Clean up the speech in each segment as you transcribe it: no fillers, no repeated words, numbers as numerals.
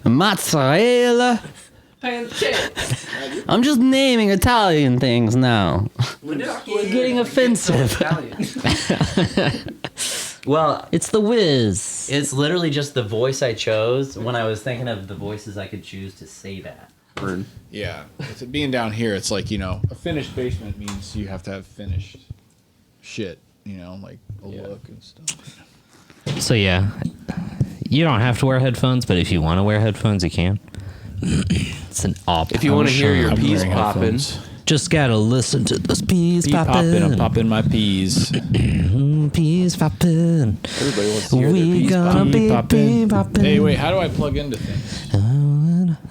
mozzarella. I'm just naming Italian things now. We're getting offensive. Well, it's the whiz. It's literally just the voice I chose when I was thinking of the voices I could choose to say that. Yeah, it's being down here, it's like, a finished basement means you have to have finished shit, like a look and stuff. So yeah, you don't have to wear headphones, but if you want to wear headphones, you can. It's an option. If you want to hear your peas popping, just gotta listen to those peas popping. I'm popping my peas. Peas popping. everybody wants to hear their peas Gonna popping. be popping. Hey, wait, how do I plug into things?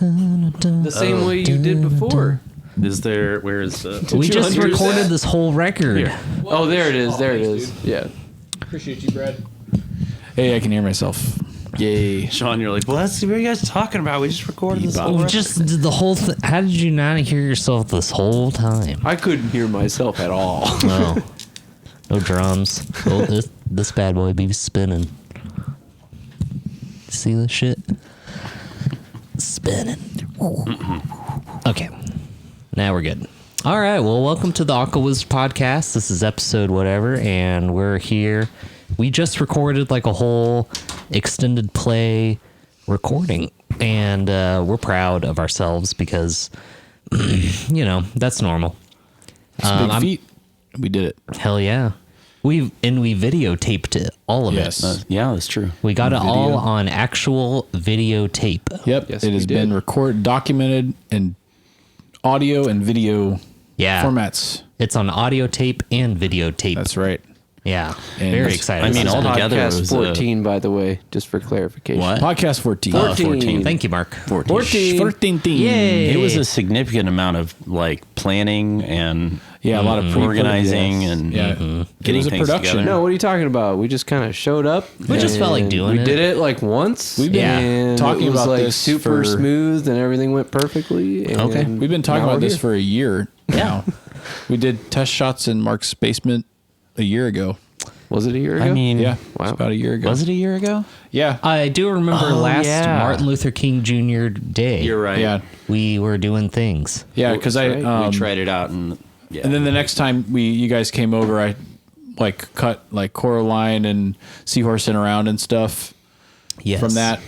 The same way you did before. Is there? Where is the? We just recorded this whole record. Here. Oh, there it is. There it is. Yeah. Appreciate you, Brad. Hey, I can hear myself. Yay. Sean, you're like, well, that's what are you guys talking about? We just recorded this whole record. Just the whole thing. How did you not hear yourself this whole time? I couldn't hear myself at all. No. No drums. Oh, this bad boy be spinning. See this shit? Spinning. Okay. Now we're good. All right. Well, welcome to the Aquawizard podcast. This is episode whatever, and we're here. We just recorded like a whole extended play recording, and we're proud of ourselves because, that's normal. Big feat. We did it. Hell yeah. We videotaped it, all of it. Yeah, that's true. We got it all on actual videotape. Yep. Yes, it has been documented in audio and video formats. It's on audio tape and videotape. That's right. Yeah. And very excited. I mean, This is altogether, it podcast was 14, by the way, just for clarification. What? Podcast 14. 14. Thank you, Mark. 14. Yay. It was a significant amount of planning and Yeah, a lot of organizing and It getting was a things production. together. No, what are you talking about? We just kind of showed up. We just felt like and doing we it. did it like once. We've been and talking it was about like this super for- smooth and everything went perfectly. And Okay. We've been talking now about we're this here. for a year now. We did test shots in Mark's basement a year ago. Was it a year ago? I mean, Yeah, Wow. it's about a year ago. was it a year ago? Yeah. I do remember last yeah. Martin Luther King Jr. Day. You're right. Yeah. We were doing things. Yeah, because Right. We tried it out and and then the next time you guys came over, I cut Coraline and Seahorse around and stuff. Yes. From that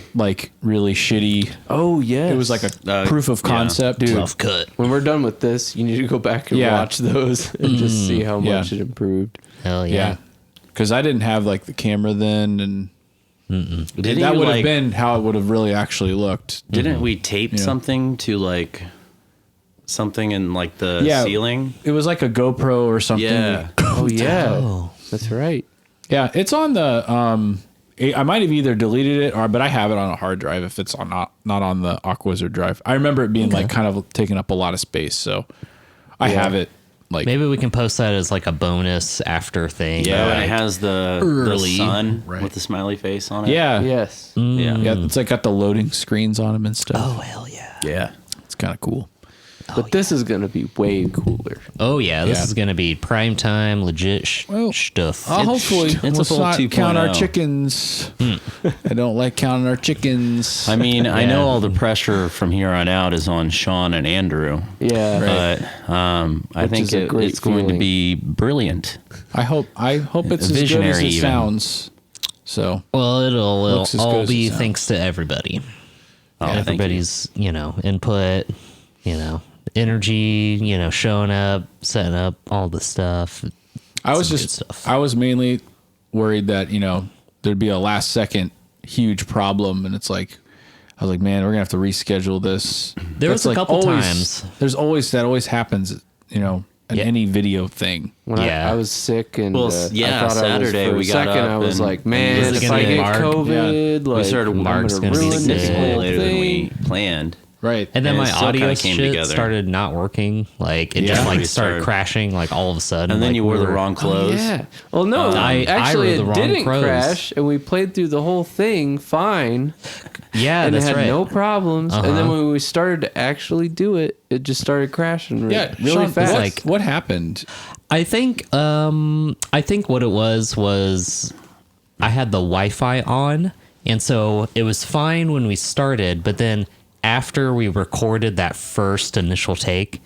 really shitty. Oh yeah. It was like a proof of concept, Dude. Rough cut. When we're done with this, you need to go back and watch those and just see how much it improved. Hell Yeah, yeah. because I didn't have the camera then, and Didn't that you, would have been how it would have really actually looked. Didn't we tape something to something in the Yeah. ceiling? It was like a GoPro or something. Yeah. Oh yeah. Oh. That's right. Yeah, it's on the. I might have either deleted it but I have it on a hard drive if it's not on the Aquawizard drive. I remember it being kind of taking up a lot of space, so I have it. Maybe we can post that as a bonus after thing. Yeah, and it has the Early. sun Right. with the smiley face on it. Yeah, Yes. Yeah. yeah. It's got the loading screens on them and stuff. Oh, hell yeah. Yeah. It's kind of cool. But this is gonna be way cooler. Oh, yeah. This Yeah. is going to be prime time, legit stuff. Hopefully, it's a let's full not 2.0. count our chickens. I don't like counting our chickens. I mean, I know all the pressure from here on out is on Sean and Andrew. Yeah. But I Which think is a great it's going to feeling. be brilliant. I hope it's as good as Visionary it even. sounds. So Well, it'll Looks as good all as be it sounds. thanks to everybody. Oh, thank you. Everybody's, input, energy, showing up, setting up all the stuff. I was Some good just stuff. I was mainly worried that there'd be a last second huge problem, and I was like, man, we're gonna have to reschedule this. There was a couple always, times. There's always that always happens, in Yeah. any video thing. When Yeah. I was sick and Well, I yeah, thought Saturday I was, for we a got second, up I was and- like, man, and if gonna I get get Mark. COVID, We started Mark's I'm gonna be ruin this significantly whole later than thing. we planned. Right. And then And it my still audio kinda came shit together. started not working. It Yeah. just We started started- crashing all of a sudden. And then you we wore the were- wrong clothes. Yeah. Well, no, I actually, wore the it wrong didn't clothes. crash, and we played through the whole thing fine, Yeah, and it that's had right. no problems. And then Uh-huh. when we started to actually do it, it just started crashing really Sean, fast. what happened? I think what it was I had the Wi-Fi on And so it was fine when we started, but then after we recorded that first initial take,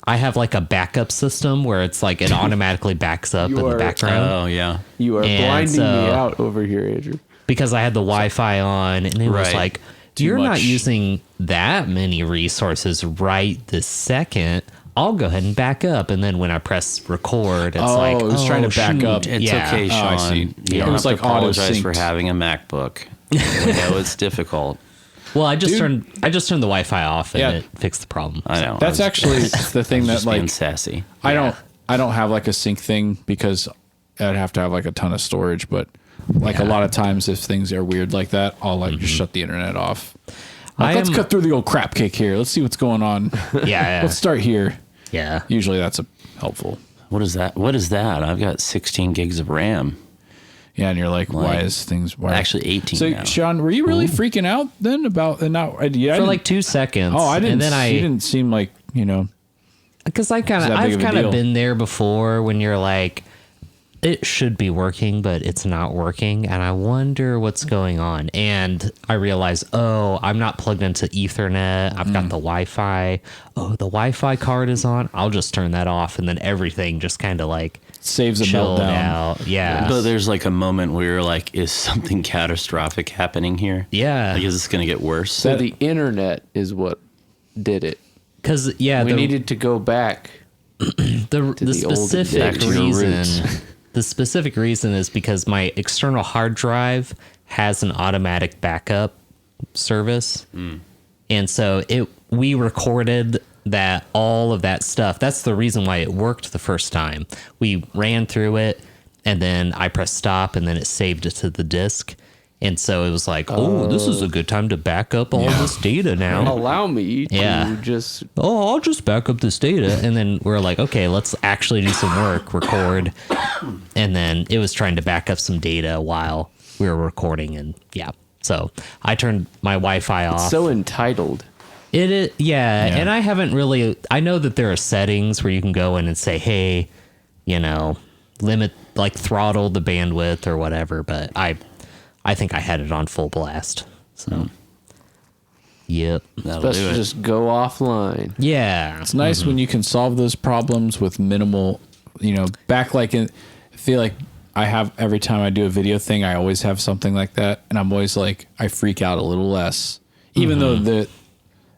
I have like a backup system where it's like it automatically backs up in the background. Oh, yeah. You are blinding me out over here, Andrew. Because I had the Wi-Fi on, and it was Right. like, Too you're much. not using that many resources right this second. I'll go ahead and back up. And then when I press record, it's like, it was trying to back shoot. up. It's Yeah. okay, Sean. I see. You Yeah. don't It was have like to apologize for auto-synced. having a MacBook. We know it's difficult. Well, I just Dude. turned the Wi-Fi off, and Yeah. it fixed the problem. I know. That's actually the thing that just being like sassy. I don't have like a sync thing because I'd have to have like a ton of storage. But like a lot of times, if things are weird like that, I'll like just shut the internet off. Like, let's cut through the old crap cake here. Let's see what's going on. Yeah. Let's start here. Yeah. Usually that's helpful. What is that? What is that? I've got 16 gigs of RAM. Yeah, and you're like, why is things? Why? Actually, 18 So, now. Sean, were you really freaking out then about and not? Yeah, For like 2 seconds. Oh, I didn't. And then You didn't seem like because I've that big kind of a of deal. been there before when you're like, it should be working, but it's not working, and I wonder what's going on. And I realize, oh, I'm not plugged into Ethernet. I've got the Wi-Fi. Oh, the Wi-Fi card is on. I'll just turn that off, and then everything just kind of like saves a chilled meltdown. out. Yeah, But there's like a moment where you're like, is something catastrophic happening here? yeah, Like, is this going to get worse? So the internet is what did it. because yeah, We needed to go back. the the olden specific days. Back to your reason roots. the specific reason is because my external hard drive has an automatic backup service, and so we recorded that all of that stuff. That's the reason why it worked the first time. We ran through it, and then I pressed stop, and then it saved it to the disk. And so it was like, oh, this is a good time to back up all this data now. Allow me to Yeah. just Oh, I'll just back up this data. And then we're like, okay, let's actually do some work, record. And then it was trying to back up some data while we were recording. And yeah, so I turned my Wi-Fi off. so entitled. It is, yeah. Yeah. And I haven't really, I know that there are settings where you can go in and say, hey, limit, like throttle the bandwidth or whatever. But I think I had it on full blast. So, yep. That'll Best do to it. just go offline. Yeah. It's nice when you can solve those problems with minimal, back like I feel like I have every time I do a video thing, I always have something like that. And I'm always like, I freak out a little less, even though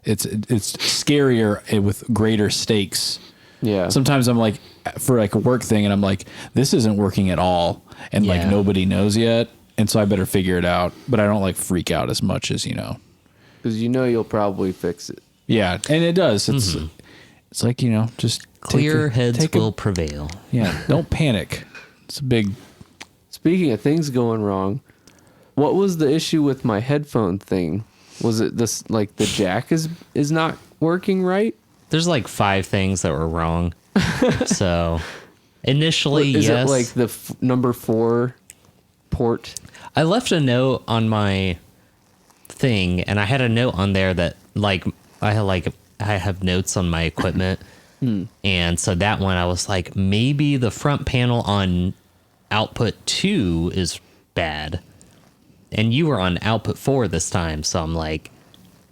it's scarier with greater stakes. Yeah. Sometimes I'm like, for like a work thing and I'm like, this isn't working at all. And like Yeah. nobody knows yet. And so I better figure it out, but I don't like freak out as much as, Because you'll probably fix it. yeah. And it does. It's like, just Clear heads take a- will prevail. Yeah, don't panic. It's a big. Speaking of things going wrong, what was the issue with my headphone thing? Was it this like the jack is not working right? There's like 5 things that were wrong. So initially, Is yes. it like the number 4 port? I left a note on my thing, and I had a note on there that I have notes on my equipment. And so that one I was like, maybe the front panel on output 2 is bad. And you were on output 4 this time, so I'm like,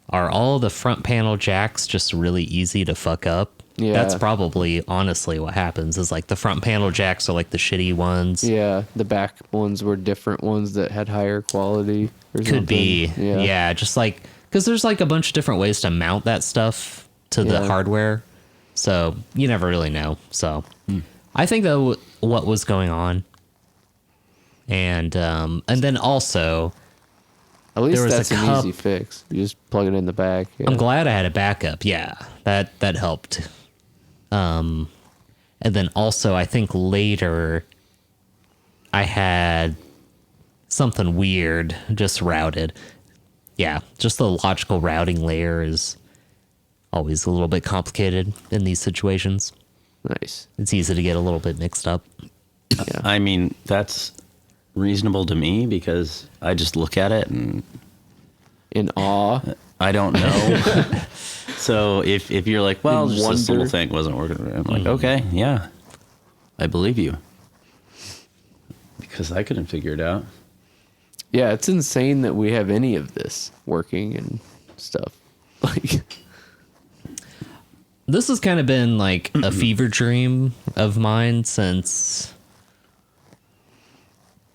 are all the front panel jacks just really easy to fuck up? Yeah. That's probably honestly what happens is like the front panel jacks are like the shitty ones. Yeah, the back ones were different ones that had higher quality. Or Could something. be. Yeah. Just like, because there's like a bunch of different ways to mount that stuff to the Yeah. hardware. So you never really know. So I think that what was going on. And then also, At least there was that's a an cup- easy fix. You just plug it in the back. Yeah. I'm glad I had a backup. Yeah, that helped. And then also, I think later I had something weird just routed. Yeah, just the logical routing layer is always a little bit complicated in these situations. Nice. It's easy to get a little bit mixed up. Yeah. I mean, that's reasonable to me because I just look at it and In awe. I don't know. So if you're like, well, In just this little wonder. thing wasn't working, I'm like, okay, yeah, I believe you because I couldn't figure it out. Yeah, it's insane that we have any of this working and stuff. Like, This has kind of been like a fever dream of mine since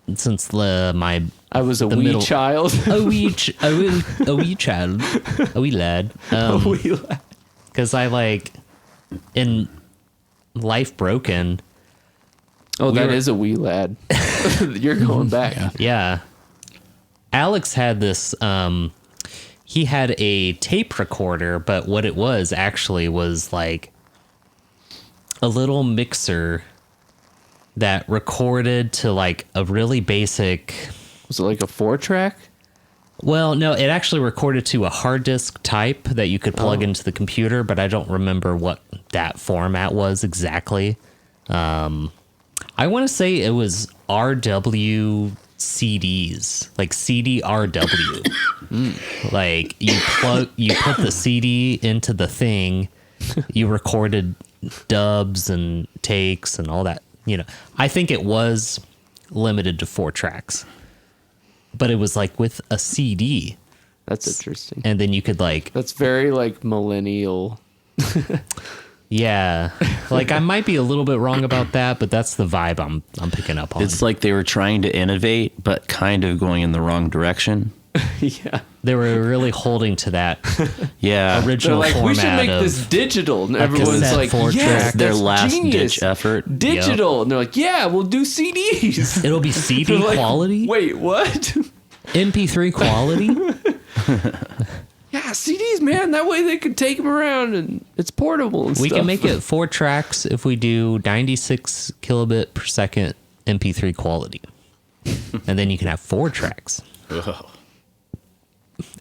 I was a the wee middle- child. a wee child, a wee lad. A wee lad. Because I like in Life Broken. Oh, that were- is a wee lad. You're going back. Yeah. Alex had this, he had a tape recorder, but what it was actually was like a little mixer that recorded to like a really basic. Was it like a 4-track? Well, no, it actually recorded to a hard disk type that you could plug into the computer, but I don't remember what that format was exactly. I want to say it was RW CDs, like CD-RW. Like you put the CD into the thing, you recorded dubs and takes and all that. You know, I think it was limited to 4 tracks, but it was like with a CD, That's interesting. and then you could like, That's very like millennial. yeah, like I might be a little bit wrong about that, but that's the vibe I'm picking up on. It's like they were trying to innovate, but kind of going in the wrong direction. Yeah. They were really holding to that Yeah. They're original like, format we should make of this digital. And everyone's cassette like, 4 yes, track. Their that's last genius. ditch effort. Digital. And they're like, yeah, we'll do CDs. it'll be CD They're like, quality, Wait, what? MP3 quality. Yeah, CDs, man. That way they can take them around and it's portable and We stuff. can make it 4 tracks if we do 96 kilobit per second MP3 quality. And then you can have 4 tracks.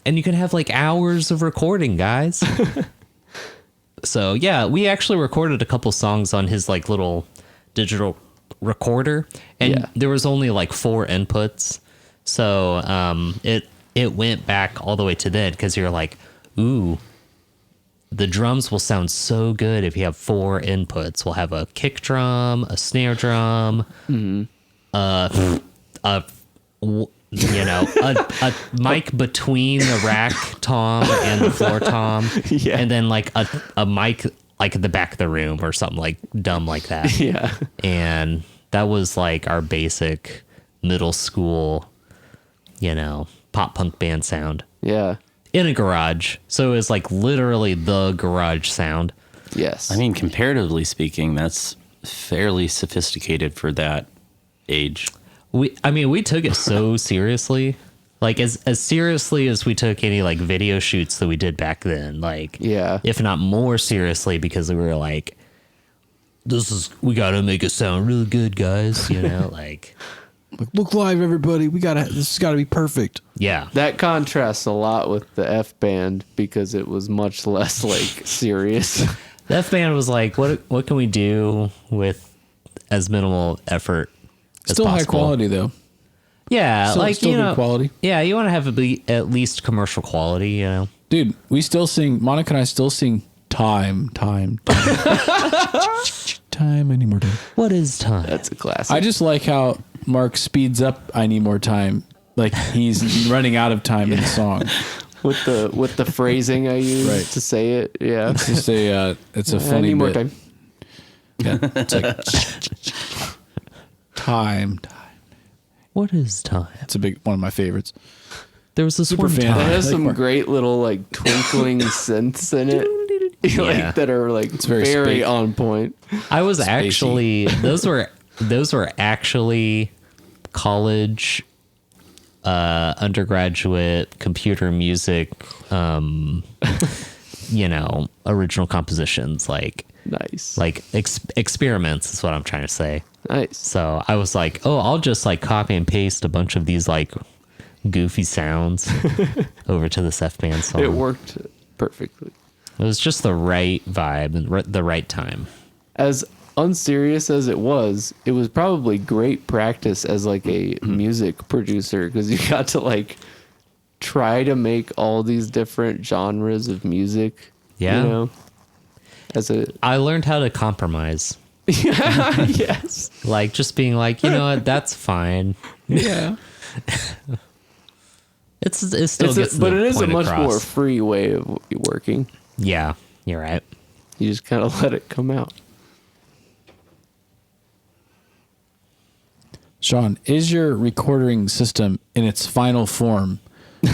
And you can have like hours of recording, guys. So yeah, we actually recorded a couple songs on his like little digital recorder, and Yeah. there was only like 4 inputs. So it went back all the way to then, because you're like, ooh, the drums will sound so good if you have 4 inputs. We'll have a kick drum, a snare drum, a mic between the rack tom and the floor tom, Yeah. and then like a mic like at the back of the room or something like dumb like that. Yeah. And that was like our basic middle school, pop punk band sound Yeah. in a garage. So it was like literally the garage sound. Yes. I mean, comparatively speaking, that's fairly sophisticated for that age. We took it so seriously, like as seriously as we took any like video shoots that we did back then. Like, Yeah. if not more seriously, because we were like, we gotta make it sound really good, guys. Like, Look live, everybody. This has got to be perfect. yeah. That contrasts a lot with the F band because it was much less like serious. The F band was like, what can we do with as minimal effort as Still high possible? quality though. Yeah, Still, like still good quality. Yeah, you want to have it be at least commercial quality, Dude, we still sing. Monica and I still sing time. Time. I need more time. What is time? That's a classic. I just like how Mark speeds up. I need more time. Like he's running out of time in the song. with the phrasing I use Right. to say it. Yeah. It's just it's a I funny need more bit. time. Yeah, it's like time. What is time? It's a big one of my favorites. There was this Super one fan. It time. has Like some Mark. great little like twinkling synths in it. Yeah. Like that are like very very space- on point. I was actually those were actually college undergraduate computer music original compositions, like Nice. experiments is what I'm trying to say. Nice. So I was like, oh, I'll just like copy and paste a bunch of these like goofy sounds over to this F band song. It worked perfectly. It was just the right vibe and the right time. As unserious as it was probably great practice as like a music producer because you got to like try to make all these different genres of music. Yeah. As I learned how to compromise. yes. Like just being like, you know what, that's fine. Yeah. it still gets but the it is a point much across. more free way of working. Yeah, you're right. You just kind of let it come out. Sean, is your recording system in its final form,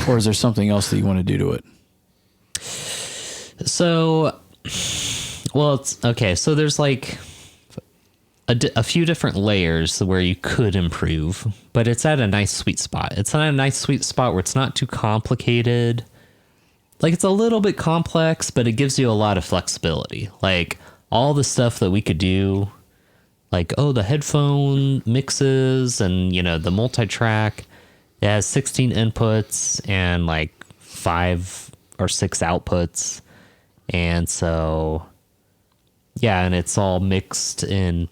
or is there something else that you want to do to it? So, well, it's okay. So there's like a few different layers where you could improve, but it's at a nice sweet spot. It's at a nice sweet spot where it's not too complicated. Like, it's a little bit complex, but it gives you a lot of flexibility. Like, all the stuff that we could do, like, the headphone mixes and, the multi-track. It has 16 inputs and, like, 5 or 6 outputs. And so, yeah, and it's all mixed in.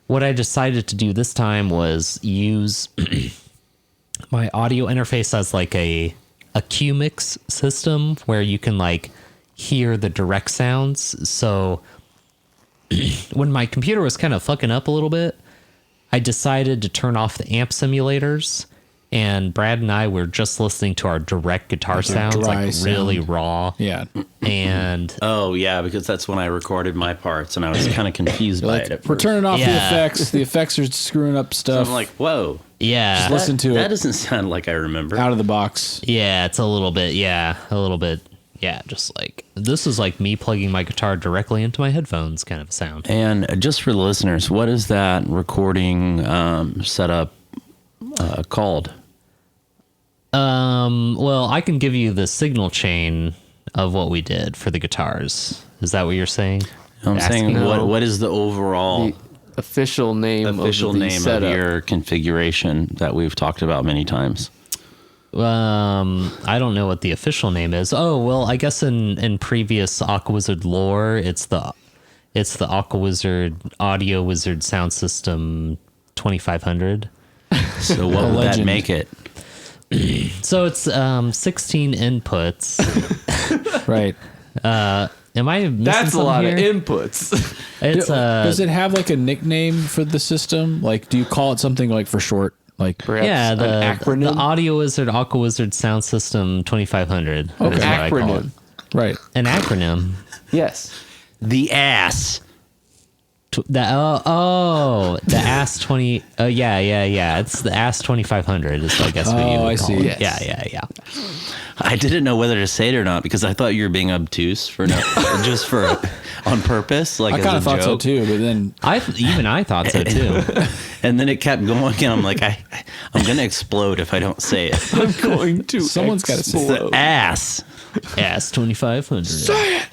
What I decided to do this time was use my audio interface as, like, a Q-Mix system where you can like hear the direct sounds. So when my computer was kind of fucking up a little bit, I decided to turn off the amp simulators, and Brad and I were just listening to our direct guitar sounds, like really raw. Yeah. And Oh, yeah, because that's when I recorded my parts, and I was kind of confused by it at We're first. turning off the Yeah. effects. The effects are screwing up So stuff. I'm like, whoa. yeah, Just listen to That it doesn't sound like I remember. out of the box. yeah, it's a little bit. Yeah, just like this is like me plugging my guitar directly into my headphones kind of sound. And just for the listeners, what is that recording setup called? Well, I can give you the signal chain of what we did for the guitars. Is that what you're saying? I'm saying, No. what is the overall The official name of the setup. of your configuration that we've talked about many times? I don't know what the official name is. Oh, well, I guess in previous Aquawizard lore, it's the Aquawizard Audio Wizard Sound System 2500. So what would that legend. make it? So it's 16 inputs. Right. Am I missing That's a something lot here? of inputs. It's Does it have like a nickname for the system? Like, do you call it something like for short? Like, Perhaps yeah, an the acronym. Audio Wizard Aquawizard Sound System 2500. Okay. Is what I call it. Acronym. right. An acronym. Yes. The ass. The ASS 20. Oh yeah. It's the ASS 2500. Is I guess what you Oh, would I call see. it. Yes. Yeah. I didn't know whether to say it or not because I thought you were being obtuse for just for on purpose. Like I as kind a of thought so joke. too, but then I thought so too. And then it kept going, and I'm like, I'm gonna explode if I don't say it. I'm going to. Someone's gotta say it. The ass. ASS 2500. Say it.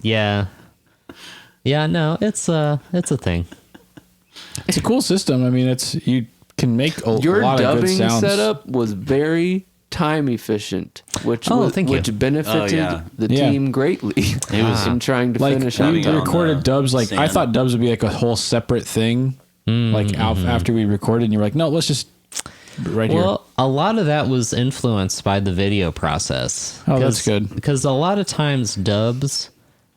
Yeah. Yeah. No, it's a thing. it's a cool system. I mean, you can make a Your lot of good dubbing sounds. setup was very time efficient, which thank you. which benefited yeah. the Yeah. team greatly. It was- in trying to Like finish we on having time. on recorded the dubs. Like I sand. thought dubs would be like a whole separate thing. Like after we recorded, and you were like, no, let's just right here. Well, a lot of that was influenced by the video process. Oh, that's good. Because a lot of times dubs,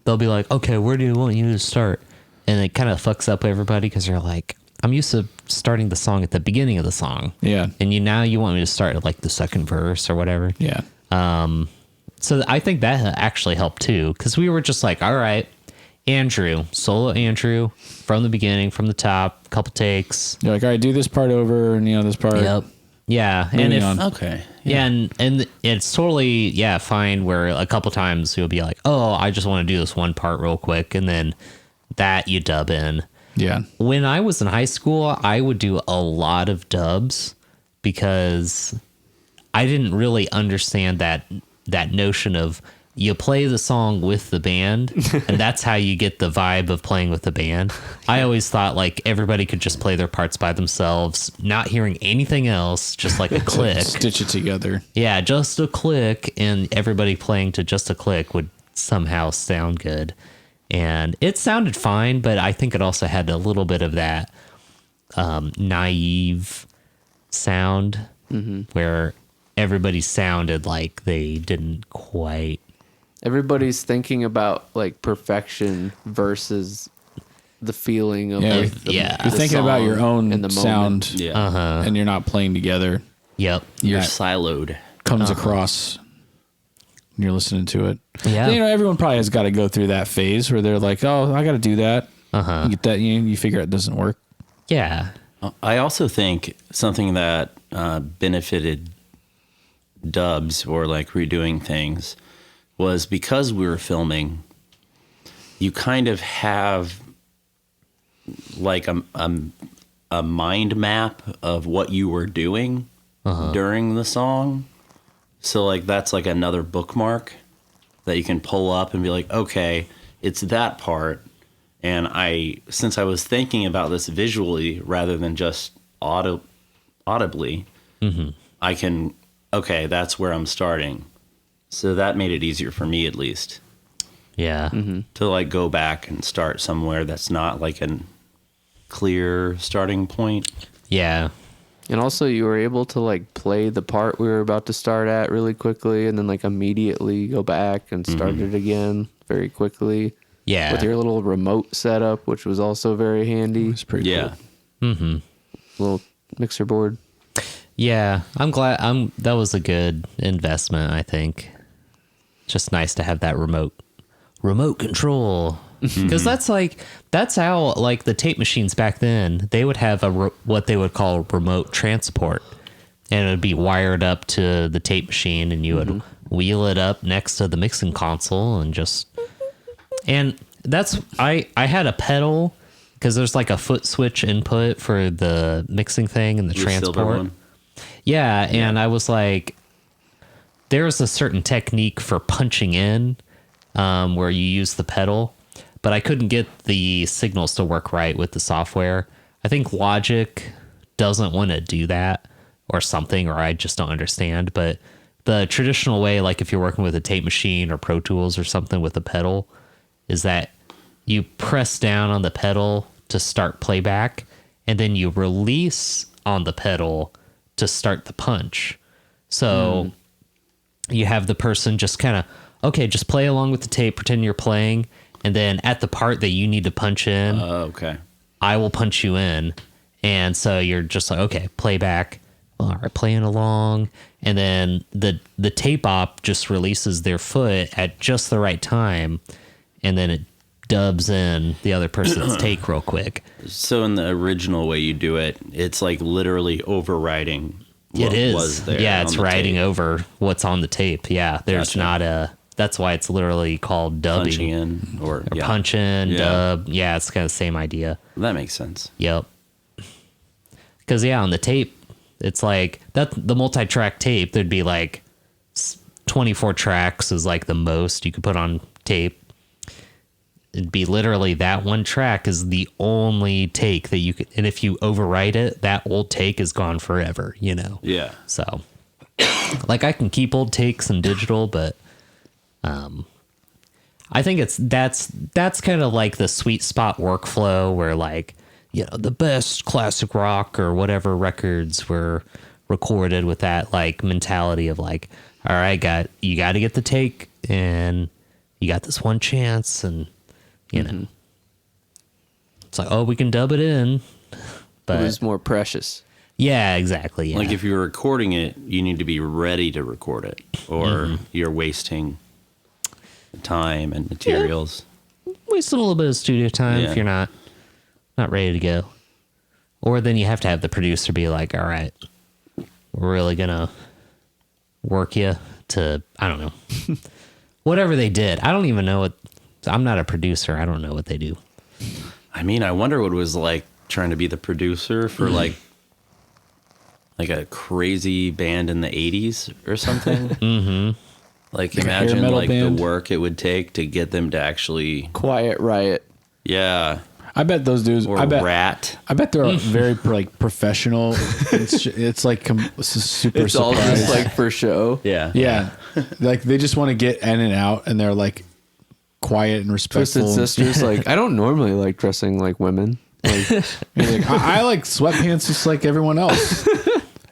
they'll be like, okay, where do you want you to start? And it kind of fucks up everybody because they're like, I'm used to starting the song at the beginning of the song. Yeah. And now you want me to start at like the second verse or whatever. Yeah. So I think that actually helped too, because we were just like, all right, solo Andrew, from the beginning, from the top, couple takes. You're like, all right, do this part over, and this part. Yep. Yeah. And Moving if, on. Okay. yeah, and it's totally, fine where a couple times you'll be like, oh, I just want to do this one part real quick, and then that you dub in. Yeah. When I was in high school, I would do a lot of dubs because I didn't really understand that notion of you play the song with the band and that's how you get the vibe of playing with the band. I always thought like everybody could just play their parts by themselves, not hearing anything else, just like a click. Stitch it together. Yeah, just a click, and everybody playing to just a click would somehow sound good. And it sounded fine, but I think it also had a little bit of that naive sound where everybody sounded like they didn't quite. Everybody's thinking about like perfection versus the feeling of Yeah. like, the, Yeah. the You're thinking about your song own and the sound, Yeah. and you're not playing together. Yep. You're Yeah. siloed. comes across when you're listening to it. Yeah. You know, everyone probably has got to go through that phase where they're like, oh, I got to do that. You get that, you figure it doesn't work. Yeah. I also think something that benefited dubs or like redoing things was because we were filming, you kind of have like a mind map of what you were doing during the song. So like that's like another bookmark that you can pull up and be like, okay, it's that part. And since I was thinking about this visually rather than just audibly, I can, okay, that's where I'm starting. So that made it easier for me, at least. Yeah. To like go back and start somewhere that's not like a clear starting point. Yeah. And also you were able to like play the part we were about to start at really quickly and then like immediately go back and start it again very quickly. Yeah. With your little remote setup, which was also very handy. It's pretty Yeah. cool. Little mixer board. Yeah. I'm glad that was a good investment, I think. Just nice to have that remote control. Because that's how like the tape machines back then, they would have what they would call remote transport, and it would be wired up to the tape machine, and you would wheel it up next to the mixing console and that's I had a pedal because there's like a foot switch input for the mixing thing and the silver transport. one. Yeah, and I was like, there's a certain technique for punching in where you use the pedal, but I couldn't get the signals to work right with the software. I think Logic doesn't want to do that or something, or I just don't understand. But the traditional way, like if you're working with a tape machine or Pro Tools or something with a pedal, is that you press down on the pedal to start playback, and then you release on the pedal to start the punch. So you have the person just kind of, okay, just play along with the tape, pretend you're playing, and then at the part that you need to punch in, Okay. I will punch you in. And so you're just like, okay, playback. All right, playing along. And then the tape op just releases their foot at just the right time, and then it dubs in the other person's take real quick. So in the original way you do it, it's like literally overriding what It is. was there. Yeah, on it's the writing tape. over what's on the tape. Yeah, there's Gotcha. that's why it's literally called dubbing. Punching in or yeah. Punch in, Yeah. dub. Yeah, it's kind of the same idea. That makes sense. Yep. Because, yeah, on the tape, it's like that. The multi-track tape, there'd be like 24 tracks is like the most you could put on tape. It'd be literally that one track is the only take that you could, and if you overwrite it, that old take is gone forever, you know? Yeah. So, like, I can keep old takes in digital, but I think that's kind of like the sweet spot workflow where, like, you know, the best classic rock or whatever records were recorded with that like mentality of like, all right, you got to get the take, and you got this one chance, and you know, it's like, oh, we can dub it in, but It was more precious. yeah, exactly. Yeah. Like if you're recording it, you need to be ready to record it, or you're wasting time and materials. Waste a little bit of studio time Yeah. if you're not ready to go. Or then you have to have the producer be like, all right, we're really gonna work you to, I don't know, whatever they did. I don't even know what, I'm not a producer. I don't know what they do. I mean, I wonder what it was like trying to be the producer for like a crazy band in the 80s or something. Like Like a hair imagine metal like band? the work it would take to get them to actually, Quiet Riot. yeah, I bet those dudes. or I bet. Rat. I bet they're very like professional. It's like super It's all surprised. just like for show. Yeah. yeah, like they just want to get in and out, and they're like quiet and respectful. Twisted Sisters, like, I don't normally like dressing like women. Like, Like, I like sweatpants just like everyone else.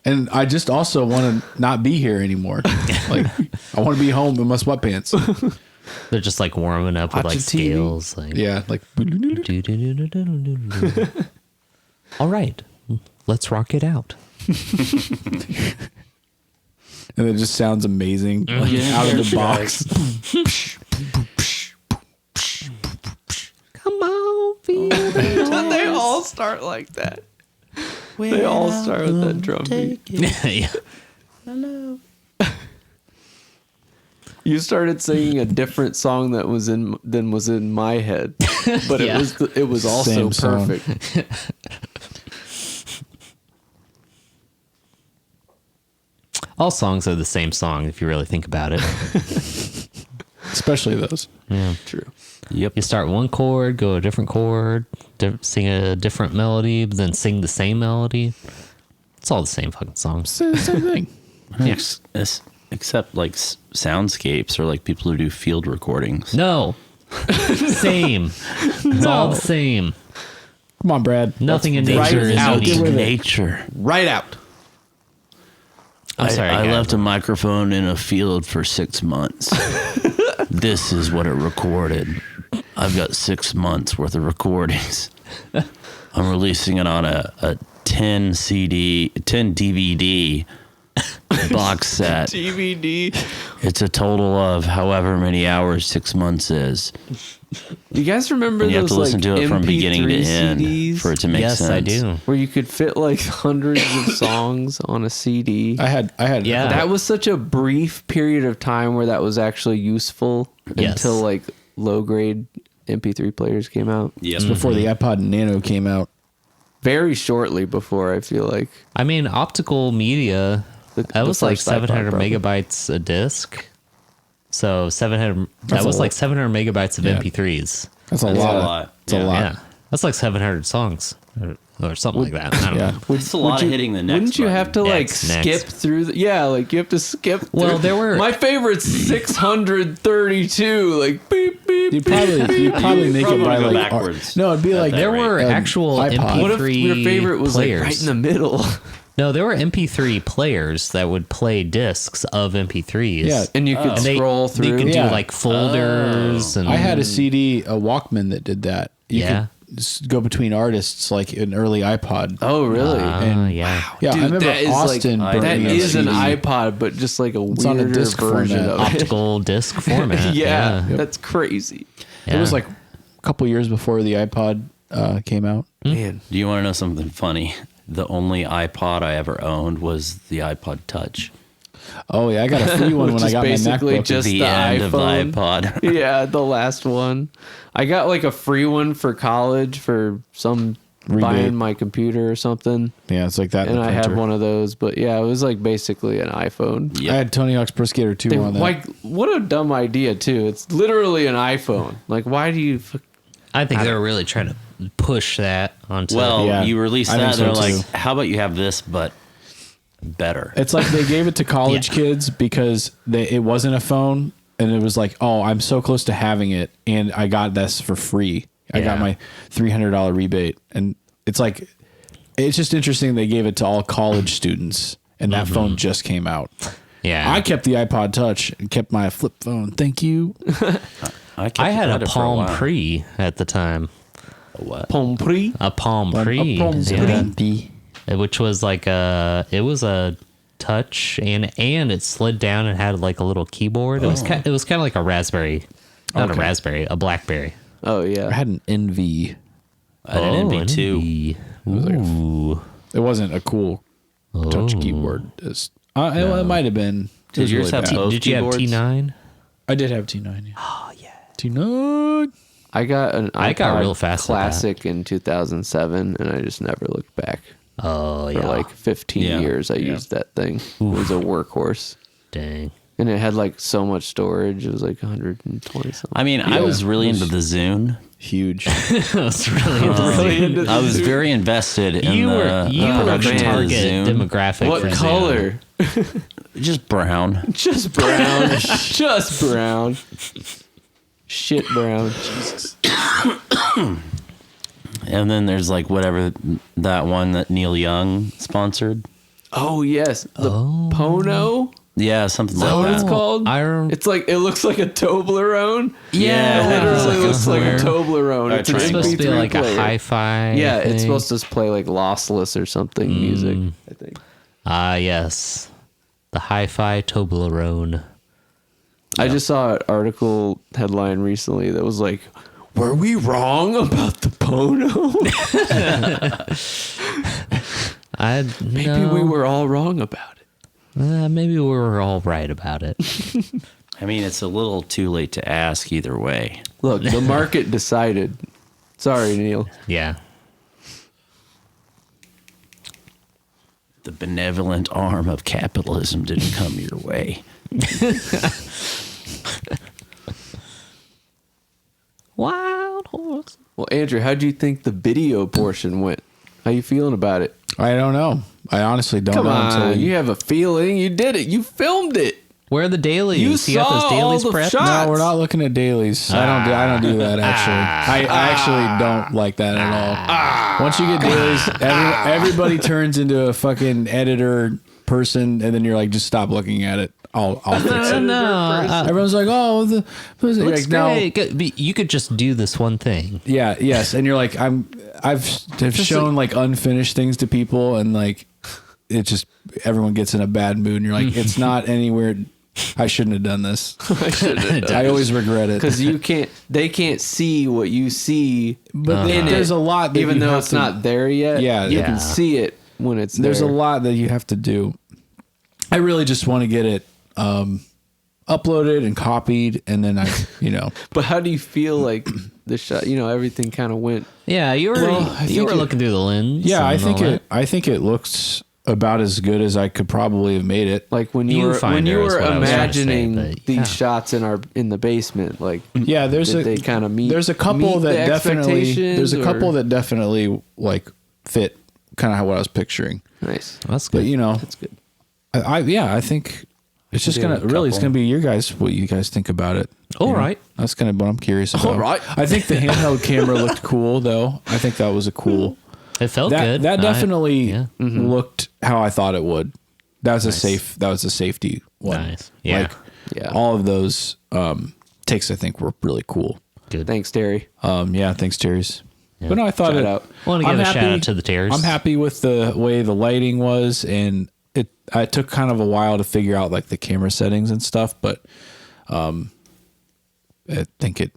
And I just also want to not be here anymore. Like, I want to be home in my sweatpants. They're just like warming up with like Watching TV. scales. Like, Yeah, like all right, let's rock it out. and it just sounds amazing like, out of the box. Come on, feel the They all start like that. They all start with that drum beat. yeah. You started singing a different song than was in my head, but Yeah. it was also Same song. perfect. All songs are the same song if you really think about it. Especially those. Yeah. True. Yep. You start one chord, go a different chord, sing a different melody, but then sing the same melody. It's all the same fucking songs. Same thing. Except like soundscapes or like people who do field recordings. No. Same. It's all the same. Come on, Brad. Nothing in right nature is out. unique. Nature. Right out. I'm sorry. I Gavin. left a microphone in a field for 6 months. This is what it recorded. I've got 6 months worth of recordings. I'm releasing it on a 10 DVD box set. DVD. It's a total of however many hours 6 months is. Do you guys remember And you have those to listen like to it from beginning to MP3 end CDs for it to make Yes, sense. I do. where you could fit like hundreds of songs on a CD? I had. Yeah. That was such a brief period of time where that was actually useful Yes. until like low grade MP3 players came out. Yes. before the iPod Nano came out. Very shortly before, I feel like. I mean, optical media, that the was like first iPod, 700 probably. megabytes a disc. So 700, That's that a was lot. like 700 megabytes of Yeah. MP3s. That's a That's lot. a lot. It's a Yeah. lot. Yeah. That's like 700 songs or something like that. I don't Yeah. know. It's a lot of hitting the next Wouldn't you have to like Next. skip through the, yeah, like you have to skip Well, through. there were- my favorite's 632, like beep beep. You probably make probably it by go like backwards. no, it'd be like that There rate. were actual iPod. What if your MP3 favorite was players. like right in the middle? No, there were MP3 players that would play discs of MP3s. Yeah. And you could And scroll through. You could Yeah. do like folders and I had a CD, a Walkman that did that. You Yeah. could go between artists like an early iPod. Oh, really? And- yeah. Yeah, Dude, I remember that is Austin like, burning that a is an CD. iPod, but just like a It's on a weirder disc version format. of it. Optical disc format. Yeah, yeah. that's crazy. It was like a couple years before the iPod came out. Man, Do you want to know something funny? The only iPod I ever owned was the iPod Touch. Oh yeah, I got a free one when Which I is got my basically MacBook. just The the end of the iPhone. iPod. Yeah, the last one. I got like a free one for college for some Rebate. buying my computer or something. Yeah, it's like that. in And the I had printer. one of those, but yeah, it was like basically an iPhone. Yep. I had Tony Hawk's Pro Skater 2 on that. Like, what a dumb idea too. It's literally an iPhone. Like, why do you? I think they were really trying to push that onto. Well, Yeah, you release I that, think they're so, like, too. how about you have this, but better? It's like they gave it to college Yeah. kids because it wasn't a phone, and it was like, oh, I'm so close to having it, and I got this for free. I got Yeah. my $300 rebate, and it's like, it's just interesting they gave it to all college students, and that phone just came out. yeah. I kept the iPod Touch and kept my flip phone. Thank you. kept I had it a for Palm while. Pre at the time. What? Pompri? A Palm Pre. Palm yeah. Pre. Which was like it was a touch and it slid down and had like a little keyboard. It was kind of like a Raspberry, not a Okay. Raspberry, a BlackBerry. Oh I yeah. had an NV. I had an NV2. Ooh. It wasn't a cool touch Oh. keyboard. It might have been. It Did was yours have bad. both Did you have keyboards? T9? I did have T9. Yeah. Oh yeah. T9. I got an I got iPod real fast at that. Classic in 2007, and I just never looked back. Oh For yeah. like 15 Yeah. years, I used that thing. It was a workhorse, Dang. and it had like so much storage. It was like 120 something. I mean, I Yeah. was really into the Zune. Huge. That's really really into the I was Zune. very invested in you were the you were the production of the target Zune. demographic. What for Zune. color? Just brown. Just brown. Just brown. Shit brown. And then there's like whatever that one that Neil Young sponsored. Oh yes, the Pono. Yeah, something Is that what like it's that. called? I rem- It's like it looks like a Toblerone. Yeah. It literally Like a looks like a square. Toblerone. Or It's an It's supposed to be MP3 like a player. hi-fi. Yeah, it's thing. supposed to play like lossless or something music. I think. Ah, yes. The hi-fi Toblerone. I just saw an article headline recently that was like, "Were we wrong about the Pono?" Maybe we were all wrong about it. Maybe we were all right about it. I mean, it's a little too late to ask either way. Look, the market decided. Sorry, Neil. Yeah. The benevolent arm of capitalism didn't come your way. Wild horse. Well, Andrew, how do you think the video portion went? How you feeling about it? I don't know. I honestly don't Come know on, you have a feeling. You did it. You filmed it. Where are the dailies? You got saw those dailies all the prepped? shots. No, we're not looking at dailies. I don't do that actually. I actually don't like that at all. Once you get dailies, everybody turns into a fucking editor person, and then you're like, just stop looking at it. I'll fix it. No. Everyone's like, oh, Looks like, no. great. You could just do this one thing. Yeah, yes, and you're like, I've shown like unfinished things to people, and like it just everyone gets in a bad mood, and you're like, it's not anywhere. I shouldn't have done this. I always regret it Because they can't see what you see. But there's a lot that even you though have it's to- not there yet. Yeah. you Yeah. can see it when it's There's there. a lot that you have to do. I really just want to get it uploaded and copied, and then But how do you feel like the shot? Everything kind of went. Yeah, you were looking through the lens. yeah, and all that. I think it looks about as good as I could probably have made it. Like when you were Viewfinder is what I was trying to say, imagining but these yeah. shots in the basement, like Yeah, there's did they kind of meet. There's a couple meet that the definitely expectations, that definitely like fit kind of what I was picturing. Nice. That's But good. That's good. I think it's just Maybe gonna a it's couple. gonna be what you guys think about it. All You know? right. That's kind of what I'm curious about. All right. I think the handheld camera looked cool though. I think that was a cool. It felt That good. that definitely yeah. looked how I thought it would. That was a safety one. Nice. Yeah. Like Yeah. all of those takes I think were really cool. Good. Thanks, Terry. Yeah, thanks, Terry's. But no, I thought Shout it. out. Want to give a shout out to the Terrors. I'm happy with the way the lighting was, and it took kind of a while to figure out like the camera settings and stuff, but I think it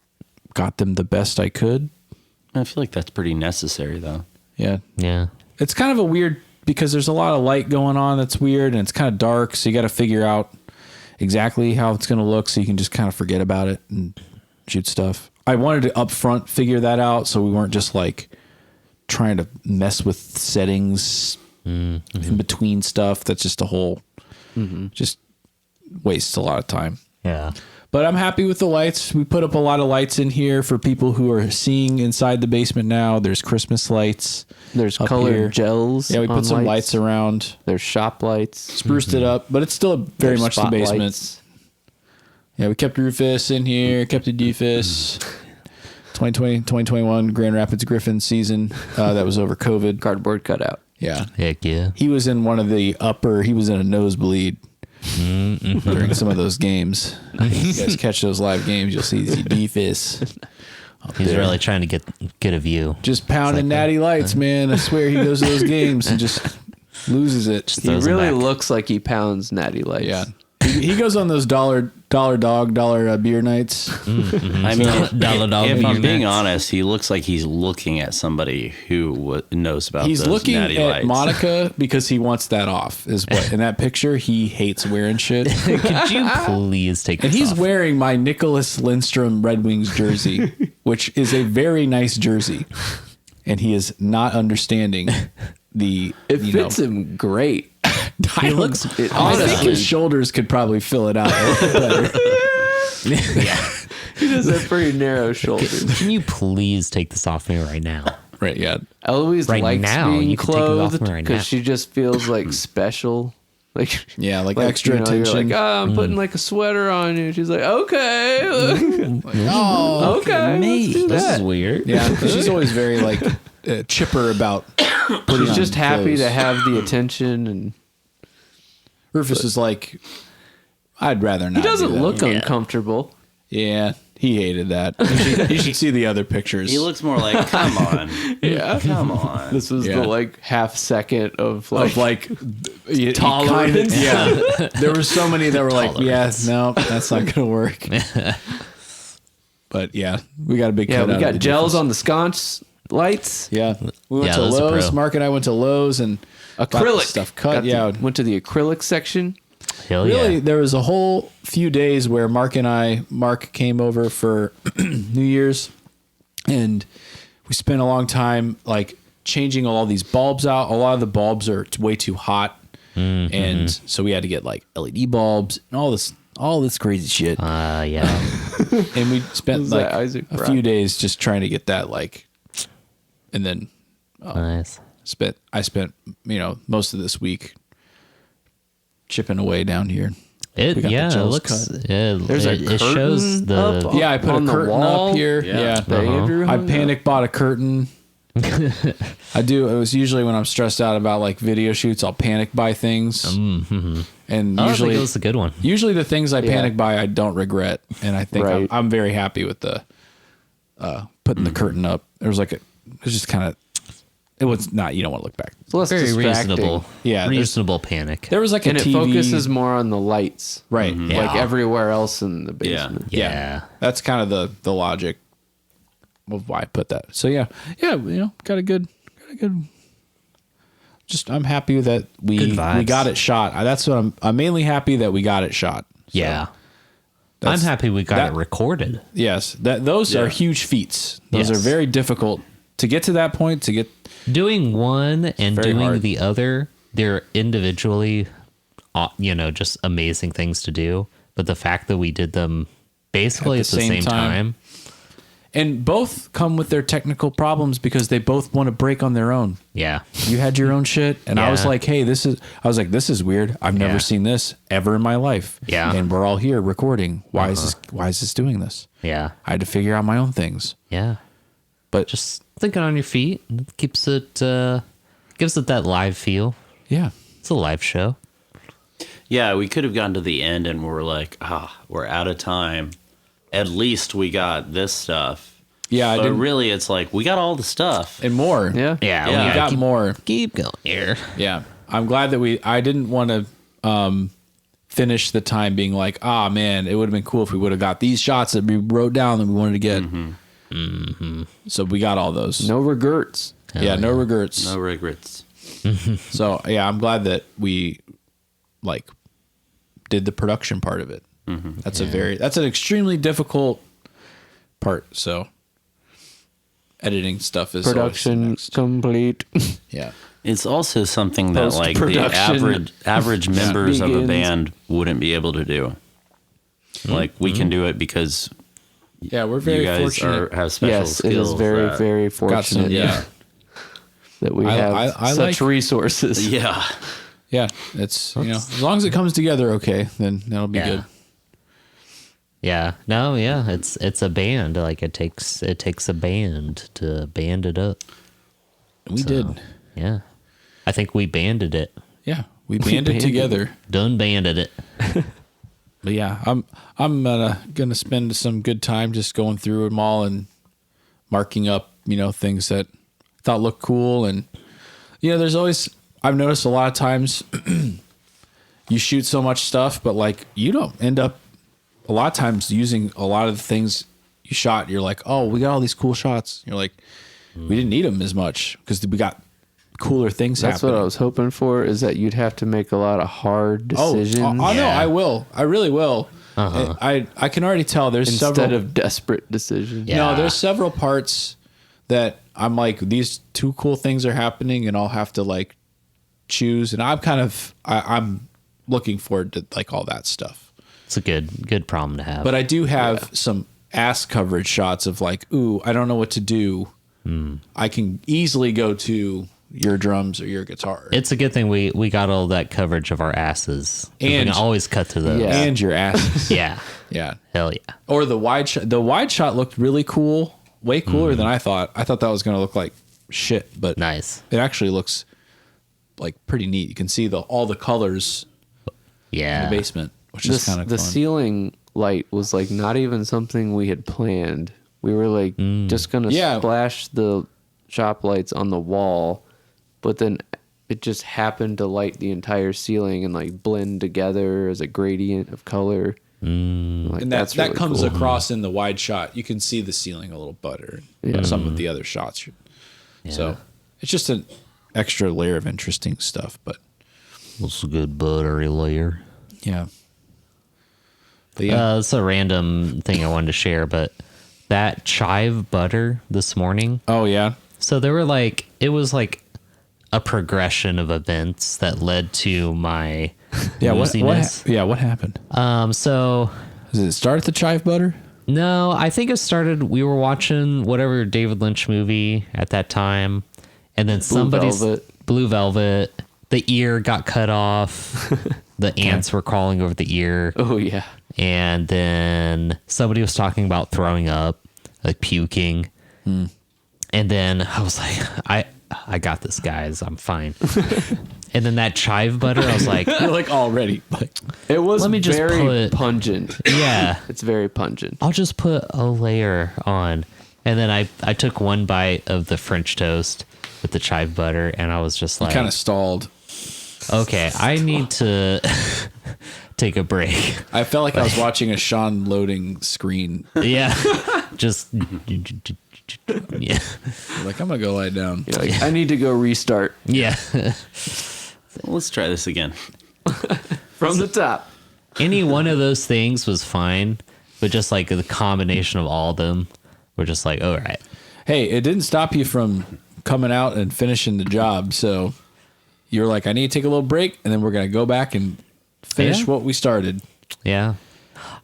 got them the best I could. I feel like that's pretty necessary, though. Yeah. Yeah. It's kind of a weird because there's a lot of light going on that's weird, and it's kind of dark, so you got to figure out exactly how it's going to look so you can just kind of forget about it and shoot stuff. I wanted to up front figure that out so we weren't just like trying to mess with settings in between stuff. That's just a whole just wastes a lot of time. Yeah. But I'm happy with the lights. We put up a lot of lights in here for people who are seeing inside the basement now. There's Christmas lights. There's up colored here. gels. Yeah, we on put some lights around. There's shop lights. Spruced it up, but it's still very There's much the basement. spotlights. Yeah, we kept Rufus in here, kept the Doofus. 2020, 2021 Grand Rapids Griffin season. That was over COVID. Cardboard cutout. Yeah. Heck yeah. He was in one of the he was in a nosebleed during some of those games. If you guys catch those live games, you'll see the Doofus. He's really trying to get a view. Just pounding natty lights, man. I swear he goes to those games and just loses it. Just He throws them really back. looks like he pounds natty lights. Yeah. He goes on those dollar beer nights. I mean, Dollar dog if I'm beer being nights. honest, he looks like he's looking at somebody who knows about He's those looking natty at lights. Monica because he wants that off. Is what in that picture he hates wearing shit. Could you please take And this he's off? wearing my Nicholas Lindstrom Red Wings jersey, which is a very nice jersey, and he is not understanding the. It fits him great. He looks- I think honestly- his shoulders could probably fill it out a little better. He does have pretty narrow shoulders. Can you please take this off me right now? Right? Yeah. Eloise Right likes now, being you can take it off clothed me right because now. she just feels like special. Like Yeah, like extra you're attention. like, I'm putting like a sweater on you. She's like, okay, Oh, okay, let's do This that. is weird. yeah. She's always very like chipper about. Putting She's on just happy clothes. to have the attention, and Rufus is like, I'd rather not. he doesn't do that. look uncomfortable. Yeah, he hated that. You should see the other pictures. He looks more like, come on. Yeah. Come on. This was Yeah. the like half second of like, tolerance. Yeah, there were so many that were like, Tolerance. yeah, no, that's not gonna work. But yeah, we got a big cut. we out got of the gels difference. on the sconce lights. Yeah, we went Yeah, to those are Lowe's. pro. Mark and I went to Lowe's and got the Acrylic stuff cut. Got the- Yeah, went to the acrylic section. Hell really, yeah. there was a whole few days where Mark came over for New Year's, and we spent a long time like changing all these bulbs out. A lot of the bulbs are way too hot, and so we had to get like LED bulbs and all this crazy shit. Yeah. And we spent Was like that Isaac a Brown? few days just trying to get that like, and then Nice. I spent most of this week chipping away down here. We got the It gels looks. cut. There's a it shows curtain the. up Yeah, I put on a the curtain wall? up here. Yeah. Yeah. That Andrew I hung panic bought a curtain. I do. It was usually when I'm stressed out about like video shoots, I'll panic buy things. And Oh, usually, I think it was a good one. usually the things I panic buy, I don't regret. And I think Right. I'm very happy with the putting the curtain up. It was like it was just kind of. It was not. You don't want to look back. It's less Very distracting. reasonable. Yeah, there's- Reasonable panic. There was like a And it TV. focuses more on the lights. Right. Like Yeah. everywhere else in the Yeah. basement. Yeah. That's kind of the logic of why I put that. So yeah, got a good. Just I'm happy that Good we vibes. got it shot. That's what I'm mainly happy that we got it shot. So Yeah. I'm that's- happy we got that- it recorded. Yes, those are Yeah. huge feats. Those Yes. are very difficult to get to that point. To get Doing one and Very doing hard. the other, they're individually, just amazing things to do. But the fact that we did them basically at the same time. and both come with their technical problems because they both want to break on their own. Yeah. You had your own shit, and I was Yeah. like, "Hey, this is weird. I've never Yeah. seen this ever in my life." Yeah. and we're all here recording. Why is this doing this? Yeah. I had to figure out my own things, Yeah. but Just thinking on your feet keeps it, gives it that live feel. yeah, It's a live show. Yeah, we could have gotten to the end and we're like, we're out of time. At least we got this stuff. yeah. I But didn't really, it's like, we got all the stuff. and more. Yeah. Yeah. Yeah. we We got keep, more. keep going here. Yeah, I'm glad that I didn't want to finish the time being like, man, it would have been cool if we would have got these shots that we wrote down that we wanted to get. So we got all those. No regrets. yeah, no regrets. No regrets. So yeah, I'm glad that we like did the production part of it. That's that's an extremely difficult part. So editing stuff is always the Production next. complete. Yeah. It's also something that like the Post-production average members of a begins. band wouldn't be able to do. Like we can do it because Yeah, we're you very guys fortunate. have special Yes, it skills. is very, that- very Got some, fortunate yeah. that we I- have I such like- resources. Yeah. Yeah, it's as long as it comes together okay, then that'll be Yeah. good. Yeah. No, yeah. It's a band. Like it takes a band to band it up. We did. Yeah. I think we banded it. Yeah, we banded banded. together. Done banded it. But yeah, I'm gonna spend some good time just going through them all and marking up, things that I thought looked cool. And there's always, I've noticed a lot of times you shoot so much stuff, but like you don't end up a lot of times using a lot of the things you shot. You're like, oh, we got all these cool shots. You're like, we didn't need them as much because we got cooler things That's happening. what I was hoping for, is that you'd have to make a lot of hard decisions Oh, no, Yeah. I will. I really will. I can already tell there's instead several of desperate decisions. Yeah. No, there's several parts that I'm like, these two cool things are happening, and I'll have to like choose. And I'm looking forward to like all that stuff. It's a good problem to have. But I do have some ass coverage shots of like, ooh, I don't know what to do. I can easily go to your drums or your guitar. it's a good thing we got all that coverage of our asses. 'Cause we And- can always cut to those. Yeah. and your asses. Yeah. Yeah. Hell yeah. Or the wide shot. The wide shot looked really cool. Way cooler than I thought. I thought that was going to look like shit, but Nice. it actually looks like pretty neat. You can see all the colors in Yeah. the basement, which is kind of The fun. ceiling light was like not even something we had planned. We were like just gonna splash the shop lights on the wall, but then it just happened to light the entire ceiling and like blend together as a gradient of color. Like, And that's that really comes cool. across in the wide shot. You can see the ceiling a little better. Some of the other shots. So it's just an extra layer of interesting stuff. But It's a good buttery layer. yeah. But yeah. It's a random thing I wanted to share, but that chive butter this morning. Oh yeah. So there were like, it was like a progression of events that led to my Yeah. wooziness. What happened? So Does it start at the chive butter? no, I think it started, we were watching whatever David Lynch movie at that time. And then Blue Velvet, the ear got cut off. The ants were crawling over the ear. Oh yeah. And then somebody was talking about throwing up, like puking. And then I was like, I got this, guys. I'm fine. And then that chive butter, I was like, You're like already. It was Let me just very put- pungent. yeah, It's very pungent. I'll just put a layer on. And then I took one bite of the French toast with the chive butter, and I was just like, Kind of stalled. okay, I need to take a break. I felt like I was watching a Sean loading screen. Yeah, just yeah, Like, I'm going to go lie down. You're like, I need to go restart yeah. Let's try this again. from the top. Any one of those things was fine, but just like the combination of all of them, we're just like, all right. Hey, it didn't stop you from coming out and finishing the job. So you're like, I need to take a little break, and then we're going to go back and finish Yeah. what we started. Yeah,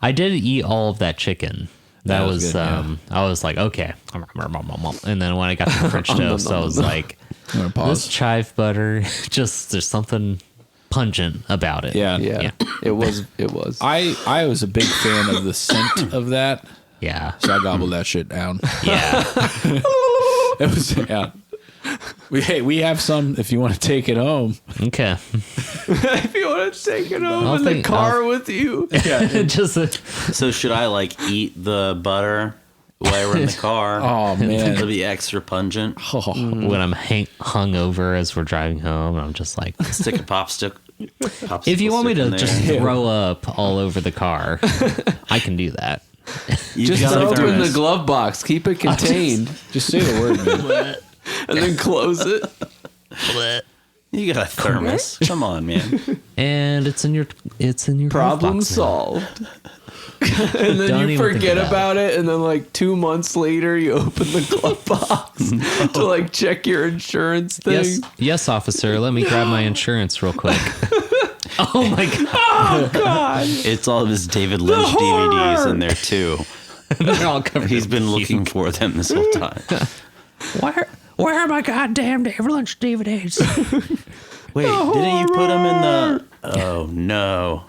I did eat all of that chicken. That That was was good, yeah. I was like, okay. And then when I got to the French toast, I was like, I'm going to this pause. chive butter, just there's something pungent about it. Yeah. Yeah. It was. I was a big fan of the scent of that, Yeah. so I gobbled that shit down. Yeah. It was, yeah. We have some if you want to take it home. Okay. If you want to take it home I'll in the think- car with you. Just So should I like eat the butter while we're in the car? Oh, man. It'll be extra pungent. when I'm hungover as we're driving home, I'm just like, Stick a popsicle if you want me stick in to there. just throw up all over the car, I can do that. You Just gotta throw it in the thermos. glove box. Keep it contained, Just say the word, man. and then close it. You got a thermos. Come on, man. And it's in your glove Problem box now. solved. And then Don't you even think forget about about it, and then like 2 months later, you open the glove box to like check your insurance thing. Yes, officer. Let me grab my insurance real quick. Oh my god! God. It's all of his David Lynch DVDs in there too. They're all covered. He's been looking for them this whole time. Where are my goddamn David Lynch DVDs? Wait, didn't you put them in the? Oh no!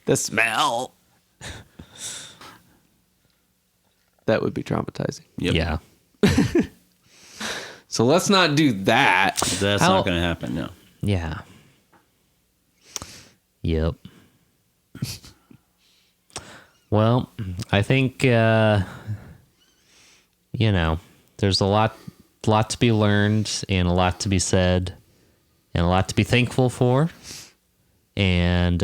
The smell. That would be traumatizing. Yep. Yeah. So let's not do that. That's How- not going to happen. No. Yeah. Yep. Well, I think there's a lot to be learned and a lot to be said and a lot to be thankful for. And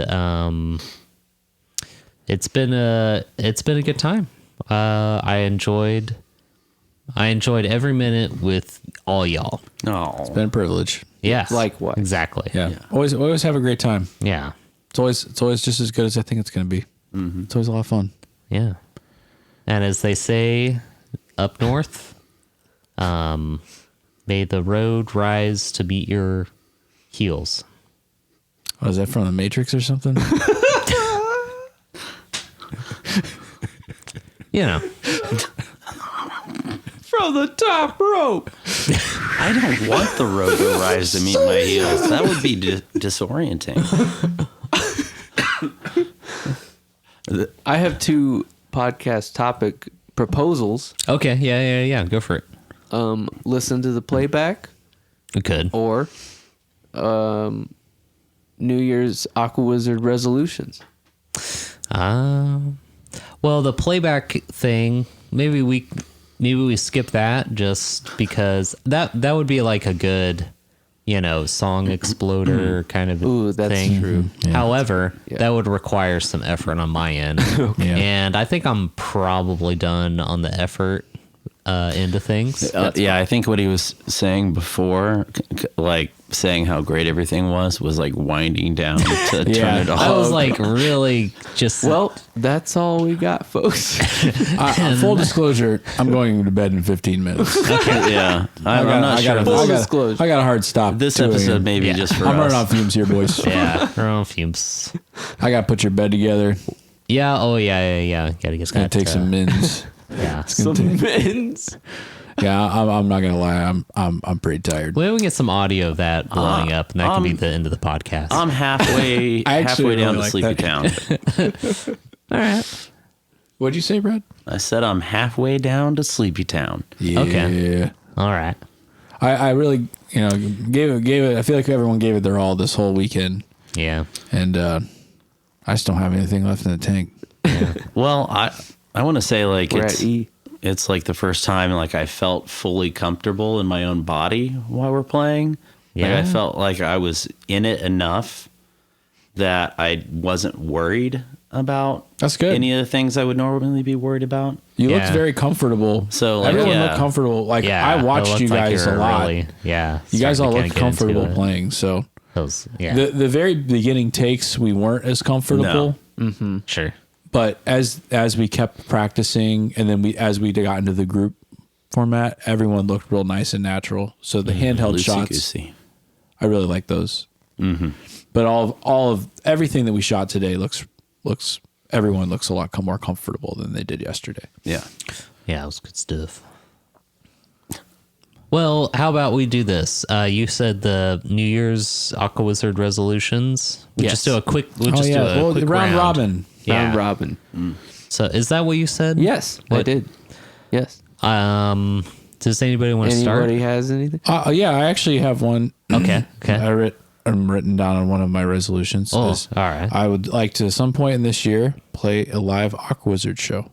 it's been a good time. I enjoyed every minute with all y'all. No. Been a privilege. Yeah. Likewise. Exactly. Yeah. Always have a great time. Yeah. It's always just as good as I think it's going to be. It's always a lot of fun. Yeah. And as they say up north, may the road rise to meet your heels. Oh, is that from the Matrix or something? You know. From the top rope. I don't want the road to rise to meet my heels. That would be disorienting. I have 2 podcast topic proposals. Okay. Yeah. Go for it. Listen to the playback We could. or New Year's Aquawizard resolutions. Well, the playback thing, maybe we skip that just because that would be like a good, song exploder kind of Ooh, that's thing. true. Yeah. However, that would require some effort on my end. Yeah. And I think I'm probably done on the effort into things. I think what he was saying before, like saying how great everything was like winding down to turn it off. I was like really just Well, that's all we got, folks. Full disclosure, I'm going to bed in 15 minutes. Yeah, I'm not sure. Full disclosure. I got a hard stop. This 2 a.m. episode maybe Yeah. just for I'm running on us. fumes here, boys. yeah, we're on fumes. I got to put your bed together. Yeah, oh yeah. Gotta get It's going to take some mins. Yeah. Some men's. Yeah, I'm not going to lie. I'm pretty tired. Maybe we can get some audio of that blowing up, and that can be the end of the podcast. I'm halfway I actually down really to like Sleepy that. Town. All right. What'd you say, Brad? I said I'm halfway down to Sleepy Town. Yeah. Okay. All right. I really, gave it. I feel like everyone gave it their all this whole weekend, Yeah. and I just don't have anything left in the tank. Well, I want to say like We're at E. it's like the first time like I felt fully comfortable in my own body while we're playing. Like Yeah. I felt like I was in it enough that I wasn't worried about That's good. any of the things I would normally be worried about. You looked Yeah. very comfortable. So, like, everyone yeah. looked comfortable. Like Yeah. I it watched looked you like guys were a lot. Really, yeah. You guys all starting looked to kinda get into comfortable it. playing. So Those, yeah. the very beginning takes we weren't as comfortable. Sure. But as we kept practicing, and then as we got into the group format, everyone looked real nice and natural. So the handheld shots, Loosey-goosey. I really like those. Mm-hmm. But all of everything that we shot today looks everyone looks a lot more comfortable than they did yesterday. Yeah. Yeah, it was good stuff. Well, how about we do this? You said the New Year's Aquawizard resolutions. We Yes. just do a quick. We'll Oh just do yeah, a well quick the round robin. Yeah. Round robin. So is that what you said? Yes, I What- did. Yes. Does anybody want to start? Anybody has anything? Yeah, I actually have one. Okay. Okay. I'm written down on one of my resolutions. Oh, is all right. I would like to, at some point in this year, play a live Aquawizard show.